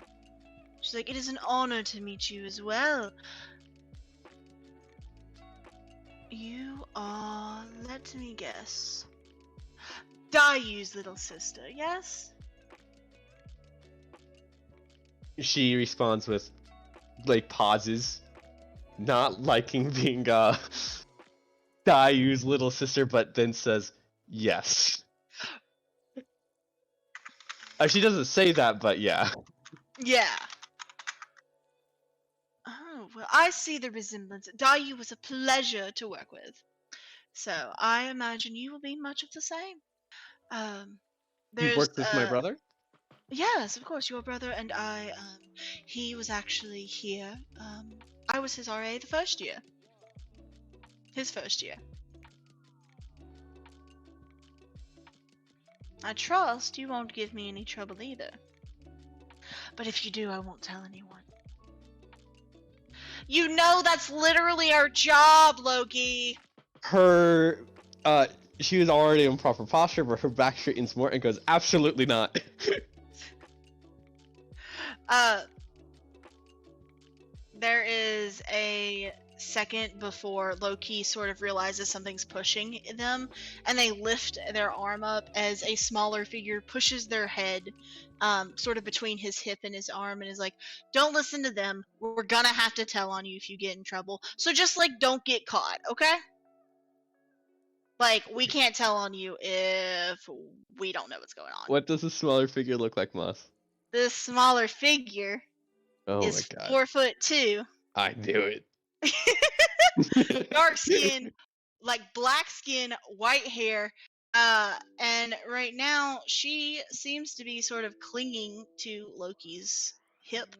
S1: She's like, "It is an honor to meet you as well. You are, let me guess, Dayu's little sister, yes?"
S3: She responds with like pauses, not liking being Dayu's little sister, but then says yes. She doesn't say that, but yeah.
S1: Yeah. Oh, well, I see the resemblance. Dayu was a pleasure to work with. So I imagine you will be much of the same. Um,
S3: You
S1: there's,
S3: worked with my brother?
S1: yes, of course, your brother and I, he was actually here. I was his RA the first year. His first year. I trust you won't give me any trouble either. But if you do, I won't tell anyone. You know that's literally our job, Loki!
S3: Her she was already in proper posture, but her back straightens more and goes, absolutely not.
S1: There is a second before Loki sort of realizes something's pushing them, and they lift their arm up as a smaller figure pushes their head sort of between his hip and his arm and is like, "Don't listen to them. We're gonna have to tell on you if you get in trouble. So just like don't get caught, okay? Like we can't tell on you if we don't know what's going on."
S3: What does a smaller figure look like, Moss?
S1: This smaller figure
S3: Oh my
S1: is
S3: god.
S1: 4'2".
S3: I knew it.
S1: Dark skin, like black skin, white hair, and right now she seems to be sort of clinging to Loki's hip.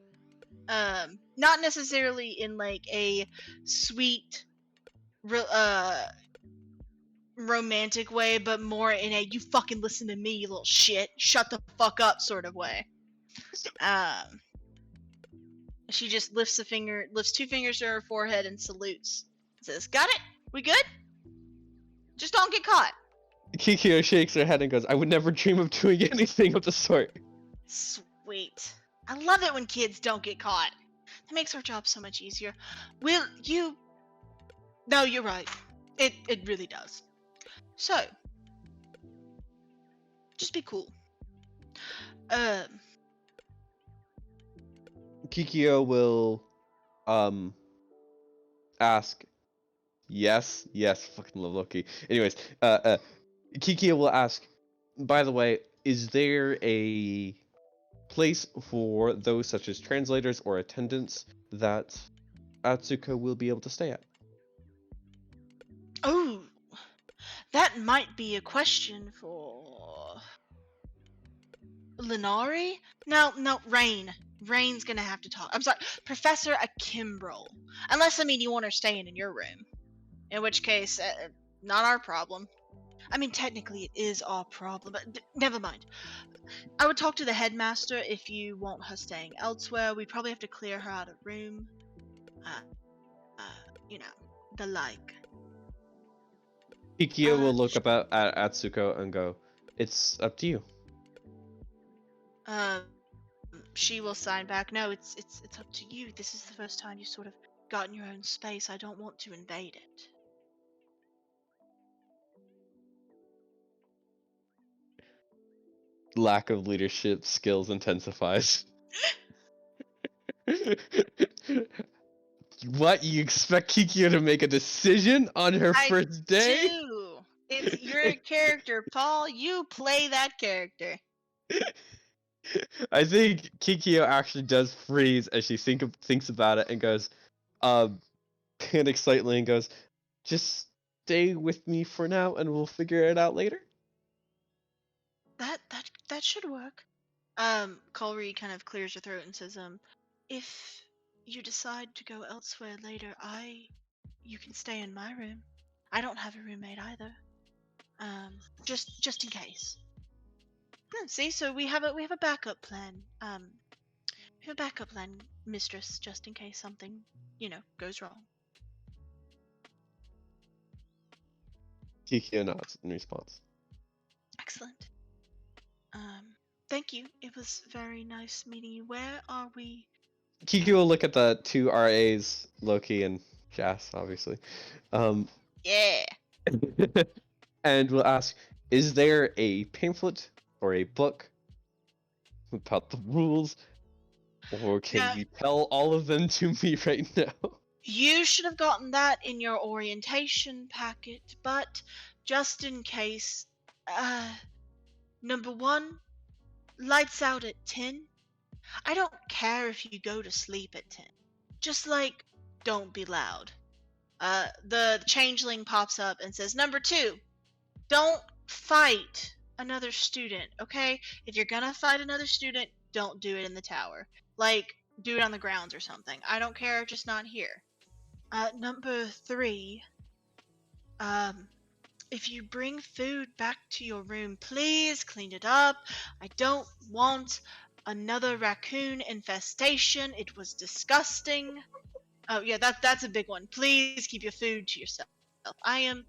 S1: Not necessarily in like a sweet, romantic way, but more in a "you fucking listen to me, you little shit, shut the fuck up" sort of way. She just lifts two fingers to her forehead and salutes. Says, "Got it? We good? Just don't get caught."
S3: Kikyo shakes her head and goes, I would never dream of doing anything of the sort.
S1: Sweet. I love it when kids don't get caught. That makes our job so much easier. No, you're right. It really does. So, just be cool.
S3: Kikyo will ask, yes, fucking love Loki. Anyways, Kikyo will ask, by the way, is there a place for those such as translators or attendants that Atsuko will be able to stay at?
S1: Oh, that might be a question for Linari? No, Rain. Rain's gonna have to talk. I'm sorry, Professor Akimbrel. Unless, I mean, you want her staying in your room. In which case, not our problem. I mean, technically it is our problem, but never mind. I would talk to the headmaster if you want her staying elsewhere. We probably have to clear her out of room. You know, the like.
S3: Kikyo will look up at Atsuko and go, it's up to you.
S1: She will sign back. No, it's up to you. This is the first time you sort of gotten your own space, I don't want to invade it.
S3: Lack of leadership skills intensifies. What, you expect Kikyo to make a decision on her
S1: I
S3: first day?
S1: do. It's your character, Paul. You play that character.
S3: I think Kikyo actually does freeze as she thinks about it and goes, panics slightly and goes, just stay with me for now and we'll figure it out later.
S1: That should work. Colry kind of clears her throat and says, if you decide to go elsewhere later, you can stay in my room. I don't have a roommate either. Just in case. See, so we have a backup plan. We have a backup plan, mistress, just in case something, goes wrong.
S3: Kikyo nods in response.
S1: Excellent. Thank you. It was very nice meeting you. Where are we?
S3: Kikyo will look at the two RAs, Loki and Jas, obviously.
S1: Yeah.
S3: And will ask, is there a pamphlet or a book about the rules? Or can you tell all of them to me right now?
S1: You should have gotten that in your orientation packet, but just in case, number 1, lights out at 10. I don't care if you go to sleep at 10. Just, don't be loud. The changeling pops up and says, number 2, don't fight another student, okay? If you're gonna fight another student, don't do it in the tower. Do it on the grounds or something. I don't care, just not here. Number 3, if you bring food back to your room, please clean it up. I don't want another raccoon infestation. It was disgusting. Oh yeah, that's a big one. Please keep your food to yourself. I'm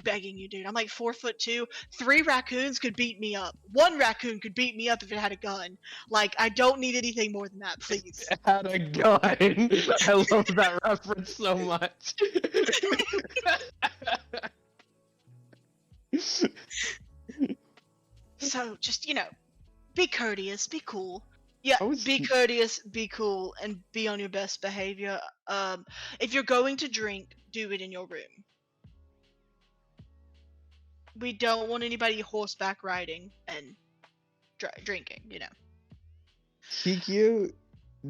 S1: begging you, dude. I'm 4'2". 3 raccoons could beat me up. 1 raccoon could beat me up if it had a gun. I don't need anything more than that, please.
S3: It had a gun. I love that reference so much.
S1: So just, be courteous, be cool. Yeah, be courteous, be cool, and be on your best behavior. If you're going to drink, do it in your room. We don't want anybody horseback riding and drinking,
S3: Kikyo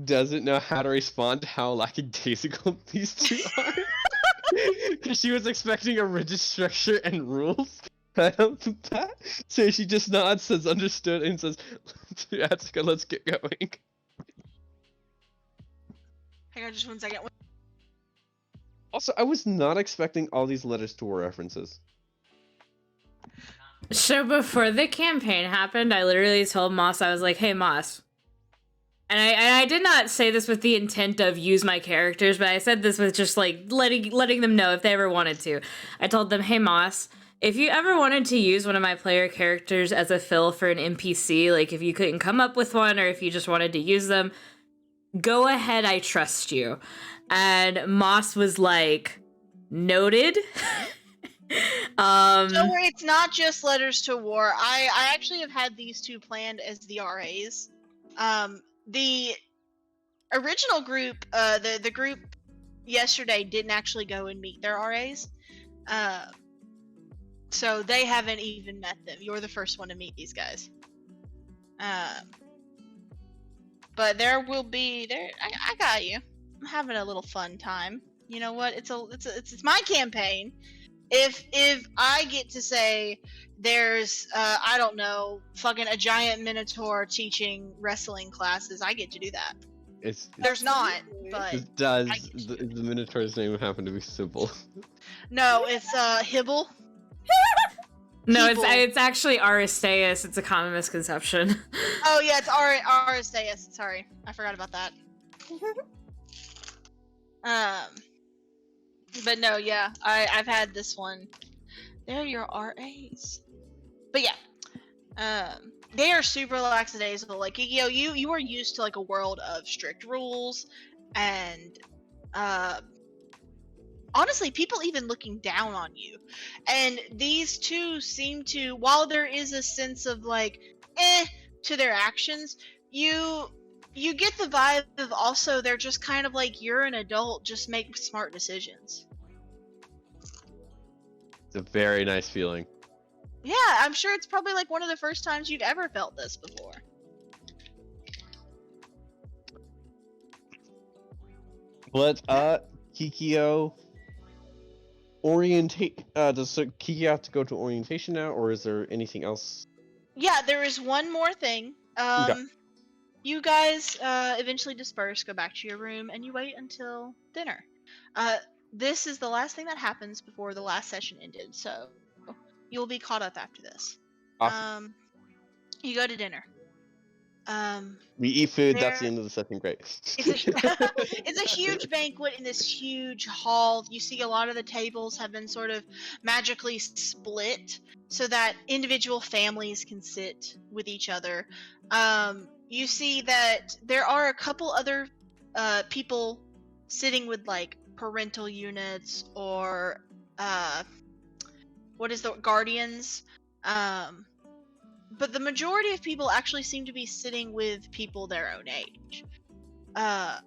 S3: doesn't know how to respond to how lackadaisical these two are. Because she was expecting a rigid structure and rules. So she just nods, says understood, and says, Atsuka, let's get going.
S1: Hang on just 1 second.
S3: Also, I was not expecting all these letters to war references.
S2: So before the campaign happened, I literally told Moss, I was like, hey, Moss. And I did not say this with the intent of use my characters, but I said this with just letting them know if they ever wanted to. I told them, hey, Moss, if you ever wanted to use one of my player characters as a fill for an NPC, if you couldn't come up with one or if you just wanted to use them, go ahead, I trust you. And Moss was like, noted.
S1: Don't worry, it's not just letters to war. I actually have had these 2 planned as the RAs. The original group, the group yesterday didn't actually go and meet their RAs. So they haven't even met them. You're the first one to meet these guys. But there will be I got you. I'm having a little fun time. You know what? It's my campaign. If I get to say there's I don't know, fucking a giant minotaur teaching wrestling classes, I get to do that. There's not, but
S3: It does. The Minotaur's name happen to be Sybil.
S1: No, it's Hibble.
S2: No, it's actually Aristeus. It's a common misconception.
S1: Oh yeah, it's Aristeus. Sorry, I forgot about that. But no, yeah, I've had this one. They're your RAs. But yeah, they are super lackadaisical. Kikyo, you are used to a world of strict rules and honestly, people even looking down on you. And these two seem to, while there is a sense of like, to their actions, you get the vibe of also they're just kind of like, you're an adult, just make smart decisions.
S3: It's a very nice feeling.
S1: Yeah, I'm sure it's probably like one of the first times you've ever felt this before.
S3: But Kikyo does Kikyo have to go to orientation now, or is there anything else?
S1: Yeah, there is one more thing.
S3: Okay.
S1: You guys eventually disperse, go back to your room, and you wait until dinner. This is the last thing that happens before the last session ended, so you'll be caught up after this.
S3: Awesome.
S1: You go to dinner.
S3: We eat food. That's the
S1: there-
S3: end of the session. Great.
S1: It's a huge banquet in this huge hall. You see a lot of the tables have been sort of magically split so that individual families can sit with each other. You see that there are a couple other people sitting with like parental units or what is the guardians. But the majority of people actually seem to be sitting with people their own age. And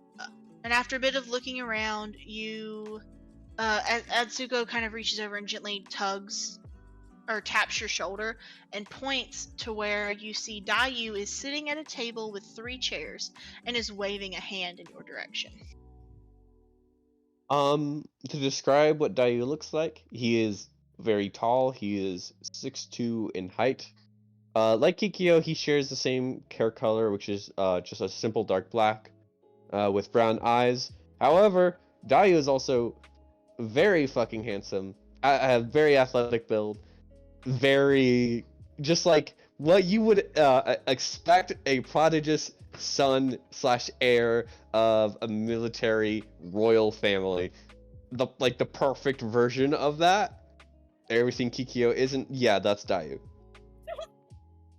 S1: after a bit of looking around, you, Atsuko kind of reaches over and gently tugs or taps your shoulder and points to where you see Dayu is sitting at a table with 3 chairs and is waving a hand in your direction.
S3: To describe what Dayu looks like, he is very tall. He is 6'2" in height. Like Kikyo, he shares the same hair color, which is just a simple dark black, with brown eyes. However, Dayu is also very fucking handsome. A very athletic build. Very, just like what you would expect a prodigious son / heir of a military royal family. The perfect version of that. Everything Kikyo isn't. Yeah, that's Dayu.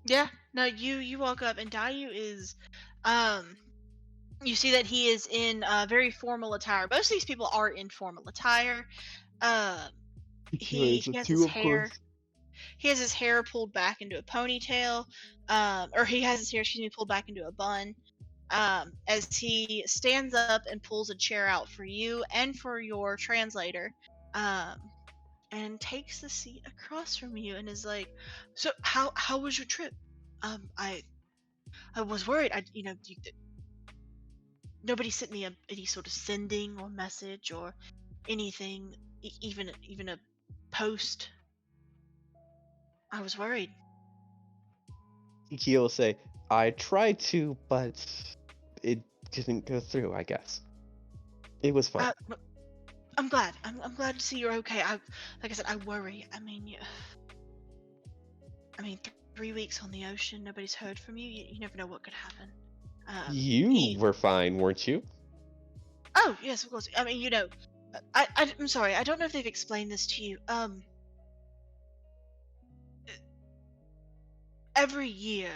S1: Yeah, no, you walk up and Dayu is, you see that he is in very formal attire. Most of these people are in formal attire. He has his hair. He has his hair pulled back into a ponytail, or he has his hair, pulled back into a bun. As he stands up and pulls a chair out for you and for your translator, and takes the seat across from you and is like, "So how was your trip? I was worried. Nobody sent me any sort of sending or message or anything, even a post. I was worried."
S3: Kikyo will say, I tried to, but it didn't go through, I guess. It was fun.
S1: I'm glad. I'm glad to see you're okay. Like I said, I worry. I mean, 3 weeks on the ocean, nobody's heard from you. You never know what could happen.
S3: You were fine, weren't you?
S1: Oh yes, of course. I mean, I'm sorry. I don't know if they've explained this to you. Every year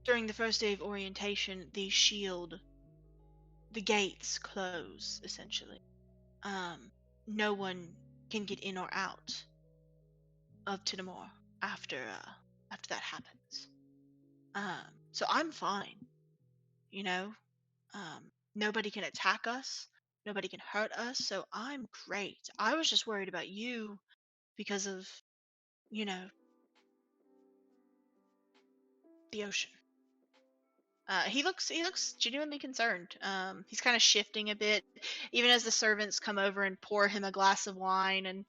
S1: during the first day of orientation, the gates close essentially. No one can get in or out of Tidamore after that happens. So I'm fine. Nobody can attack us. Nobody can hurt us. So I'm great. I was just worried about you because of, the ocean. He looks genuinely concerned. He's kind of shifting a bit, even as the servants come over and pour him a glass of wine and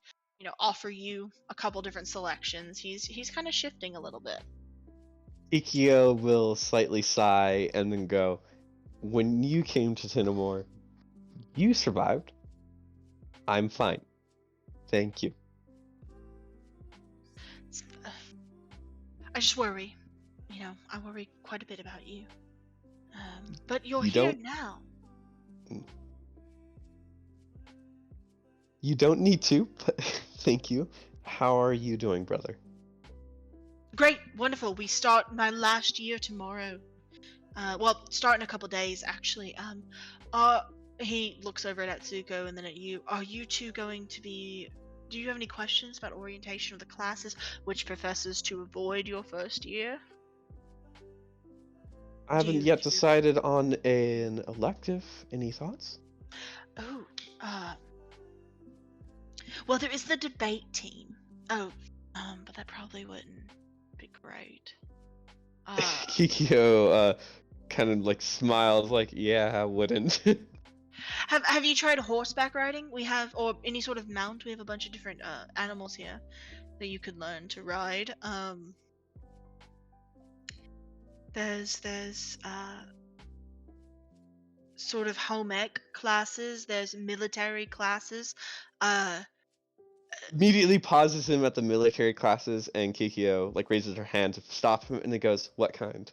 S1: offer you a couple different selections. He's kind of shifting a little bit.
S3: Kikyo will slightly sigh and then go, when you came to Tidamore, you survived. I'm fine. Thank you.
S1: I just worry. I worry quite a bit about you. But you're
S3: You
S1: here
S3: don't-
S1: now.
S3: You don't need to, but thank you. How are you doing, brother?
S1: Great, wonderful. We start my last year tomorrow. Well, start in a couple days, actually. He looks over at Atsuko and then at you. Are you two going to be... Do you have any questions about orientation of the classes? Which professors to avoid your first year?
S3: I haven't yet decided on an elective. Any thoughts?
S1: Oh, well, there is the debate team. Oh, but that probably wouldn't be great.
S3: Kikyo kind of like smiles, like, yeah, I wouldn't.
S1: Have you tried horseback riding? We have, or any sort of mount. We have a bunch of different animals here that you could learn to ride. There's sort of home ec classes. There's military classes.
S3: Immediately pauses him at the military classes, and Kikyo like raises her hand to stop him, and it goes, "What kind?"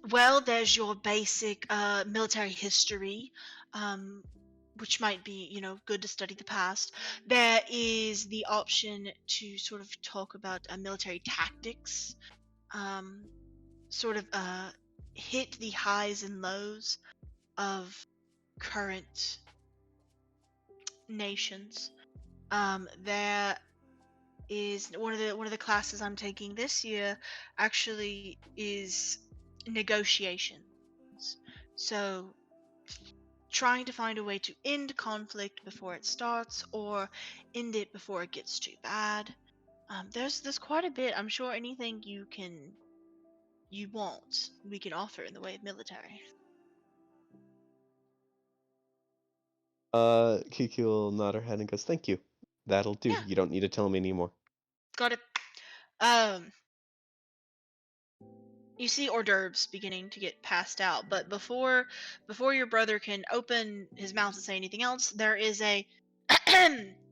S1: Well, there's your basic military history, which might be, good to study the past. There is the option to sort of talk about military tactics, sort of hit the highs and lows of current nations. There is one of the classes I'm taking this year actually is negotiations. So trying to find a way to end conflict before it starts or end it before it gets too bad. There's quite a bit. I'm sure anything you want, we can offer in the way of military.
S3: Kiki will nod her head and goes, "Thank you. That'll do.
S1: Yeah.
S3: You don't need to tell me anymore."
S1: Got it. You see hors d'oeuvres beginning to get passed out, but before your brother can open his mouth to say anything else, there is a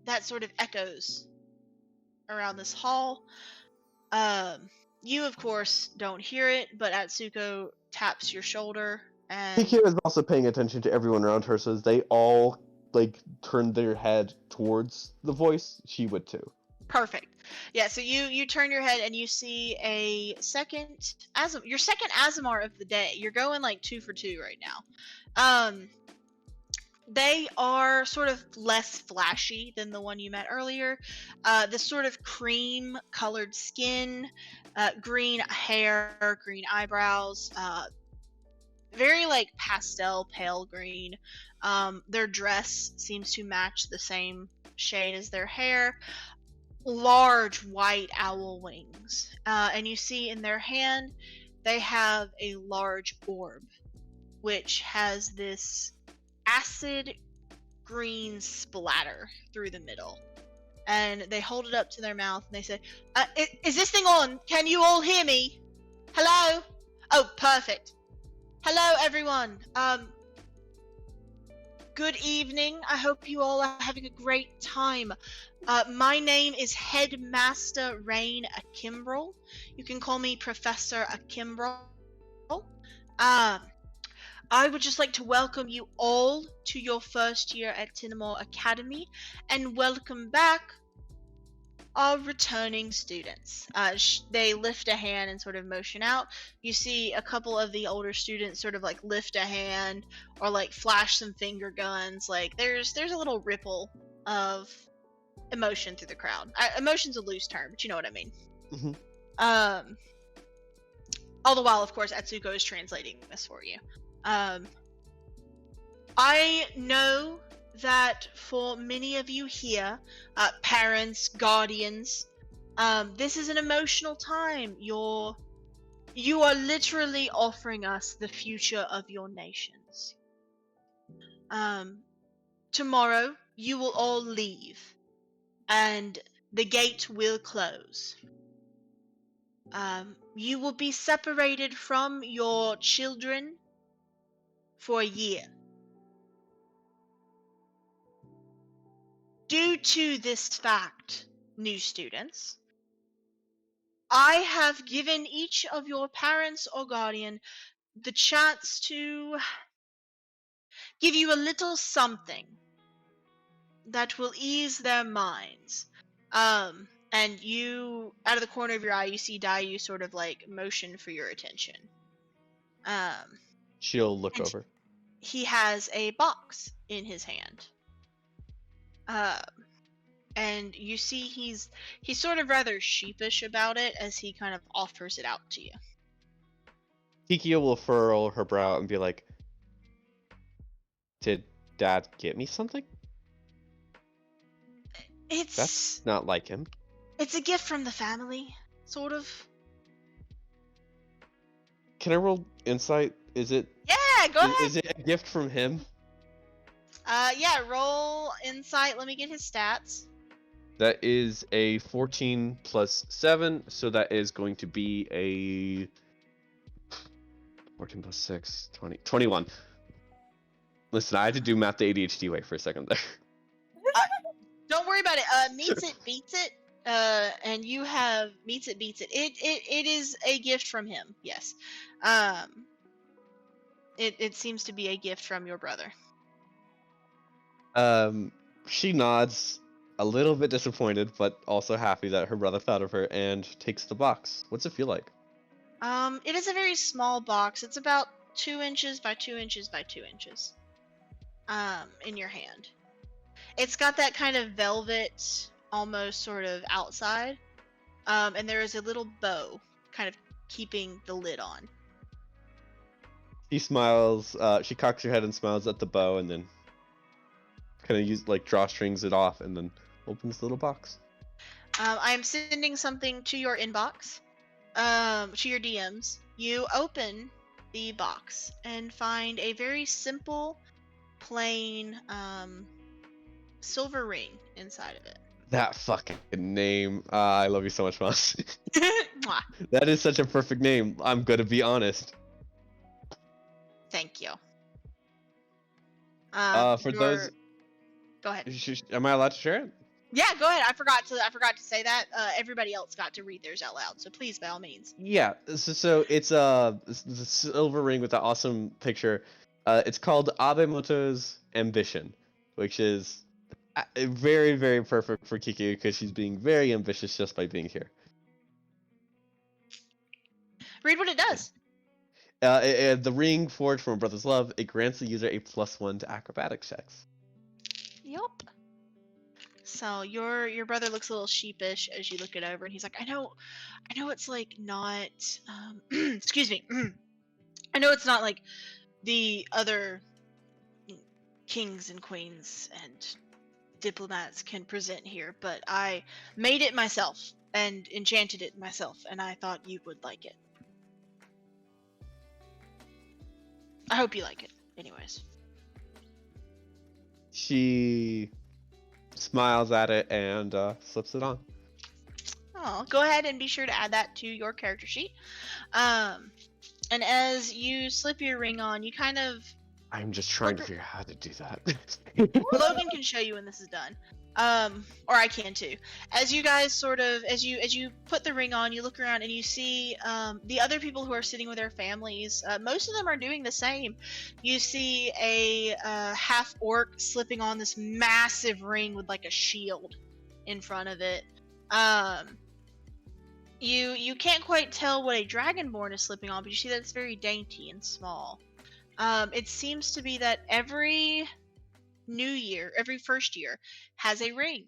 S1: that sort of echoes around this hall. You of course don't hear it, but Atsuko taps your shoulder and
S3: Kiki is also paying attention to everyone around her, so as they all like turn their head towards the voice, she would too.
S1: perfect. Yeah, so you turn your head and you see a your second Azamar of the day. You're going like 2 for 2 right now. They are sort of less flashy than the one you met earlier. This sort of cream colored skin, green hair, green eyebrows, very like pastel pale green. Their dress seems to match the same shade as their hair. Large white owl wings. And you see in their hand, they have a large orb, which has this acid green splatter through the middle. And they hold it up to their mouth and they say, is this thing on? Can you all hear me? Hello? Oh, perfect. Hello, everyone. Good evening. I hope you all are having a great time. My name is Headmaster Rain Akimbrel. You can call me Professor Akimbrel. I would just like to welcome you all to your first year at Tinamore Academy, and welcome back our returning students. They lift a hand and sort of motion out. You see a couple of the older students sort of like lift a hand or like flash some finger guns. Like there's a little ripple of emotion through the crowd. Emotion's a loose term, but you know what I mean.
S3: Mm-hmm.
S1: All the while, of course, Atsuko is translating this for you. I know that for many of you here, parents, guardians, this is an emotional time. You are literally offering us the future of your nations. Tomorrow, you will all leave, and the gate will close. You will be separated from your children for a year. Due to this fact, new students, I have given each of your parents or guardian the chance to give you a little something that will ease their minds. And you, out of the corner of your eye, you see Dayu sort of like motion for your attention.
S3: She'll look over.
S1: he has a box in his hand. And you see he's sort of rather sheepish about it as he kind of offers it out to you.
S3: Kikia will furrow her brow and be like, "Did Dad get me something? That's not like him."
S1: It's a gift from the family, sort of.
S3: Can I roll insight? Is it?
S1: Yeah, go ahead.
S3: Is it a gift from him?
S1: Yeah, roll insight. Let me get his stats.
S3: That is a 14 plus 7, so that is going to be a 14 plus 6, 20, 21. Listen, I had to do math the ADHD way for a second there.
S1: Don't worry about it. Meets it, beats it. And you have meets it, beats it. It is a gift from him. Yes. It seems to be a gift from your brother.
S3: She nods, a little bit disappointed, but also happy that her brother thought of her, and takes the box. What's it feel like?
S1: It is a very small box. It's about 2 inches by 2 inches by 2 inches. In your hand. It's got that kind of velvet, almost sort of outside. And there is a little bow kind of keeping the lid on.
S3: She smiles, she cocks her head and smiles at the bow, and then kind of drawstrings it off, and then opens the little box.
S1: I'm sending something to your inbox, to your DMs. You open the box and find a very simple, plain, silver ring inside of it.
S3: That fucking name. I love you so much, Moss.
S1: Mwah.
S3: That is such a perfect name. I'm gonna be honest.
S1: Thank you.
S3: For those,
S1: go ahead.
S3: Am I allowed to share it?
S1: Yeah, go ahead. I forgot to say that. Everybody else got to read theirs out loud, so please, by all means.
S3: Yeah. So it's the silver ring with the awesome picture. It's called Abemoto's Ambition, which is very, very perfect for Kiki because she's being very ambitious just by being here.
S1: Read what it does.
S3: The ring forged from a brother's love. It grants the user a +1 to acrobatics checks.
S1: Yup. So your brother looks a little sheepish as you look it over, and he's like, I know it's like not, excuse me, I know it's not like the other kings and queens and diplomats can present here, but I made it myself and enchanted it myself, and I thought you would like it. I hope you like it, anyways.
S3: She smiles at it and slips it on.
S1: Oh, go ahead and be sure to add that to your character sheet. And as you slip your ring on, you kind of...
S3: I'm just trying to figure out how to do that.
S1: Logan can show you when this is done. Or I can too. As you guys sort of, as you put the ring on, you look around and you see the other people who are sitting with their families. Most of them are doing the same. You see a half-orc slipping on this massive ring with like a shield in front of it. You can't quite tell what a dragonborn is slipping on, but you see that it's very dainty and small. It seems to be that every first year has a ring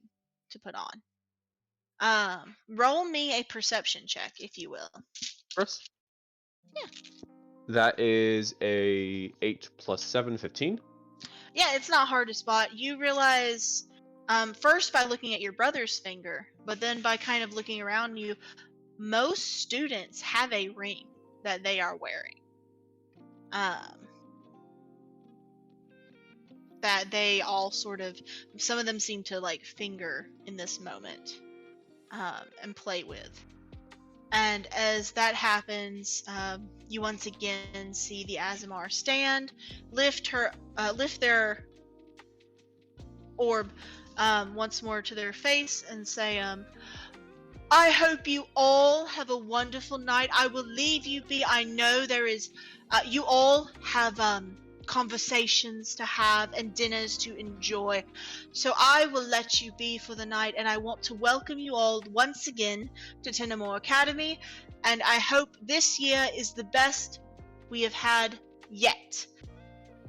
S1: to put on. Roll me a perception check, if you will.
S3: First?
S1: Yeah.
S3: That is a 8 plus 7, 15.
S1: Yeah, it's not hard to spot. You realize, first by looking at your brother's finger, but then by kind of looking around you, most students have a ring that they are wearing. That they all sort of, some of them seem to like finger in this moment, and play with. And as that happens, you once again see the Azamar stand, lift their orb once more to their face and say, I hope you all have a wonderful night. I will leave you be. I know there is, you all have conversations to have and dinners to enjoy. So I will let you be for the night, and I want to welcome you all once again to Tenemore Academy, and I hope this year is the best we have had yet.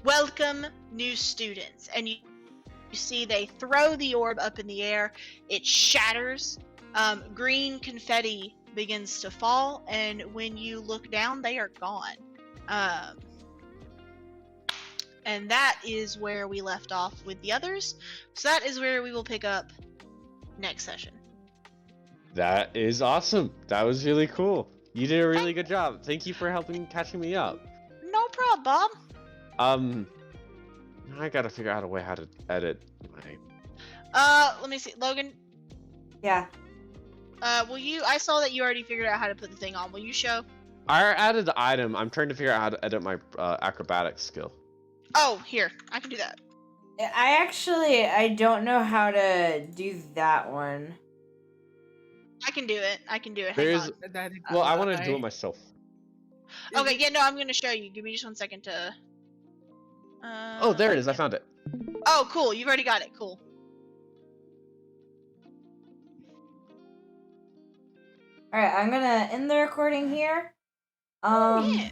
S1: welcome new students. And you see they throw the orb up in the air. It shatters. Green confetti begins to fall, and when you look down, they are gone. And that is where we left off with the others. So that is where we will pick up next session.
S3: That is awesome. That was really cool. You did a really good job. Thank you for catching me up.
S1: No problem, Bob.
S3: Now I gotta figure out a way how to edit my.
S1: Let me see, Logan.
S2: Yeah.
S1: Will you? I saw that you already figured out how to put the thing on. Will you show?
S3: I added the item. I'm trying to figure out how to edit my acrobatics skill.
S1: Oh, here, I can do that.
S2: I don't know how to do that one.
S1: I can do it. Hang
S3: There's.
S1: on.
S3: Well, I want to do it myself.
S1: Okay, yeah, no, I'm gonna show you. Give me just 1 second to.
S3: Oh, there it is. I found it.
S1: Oh, cool. You've already got it. Cool.
S2: All right, I'm gonna end the recording here.
S1: Yeah.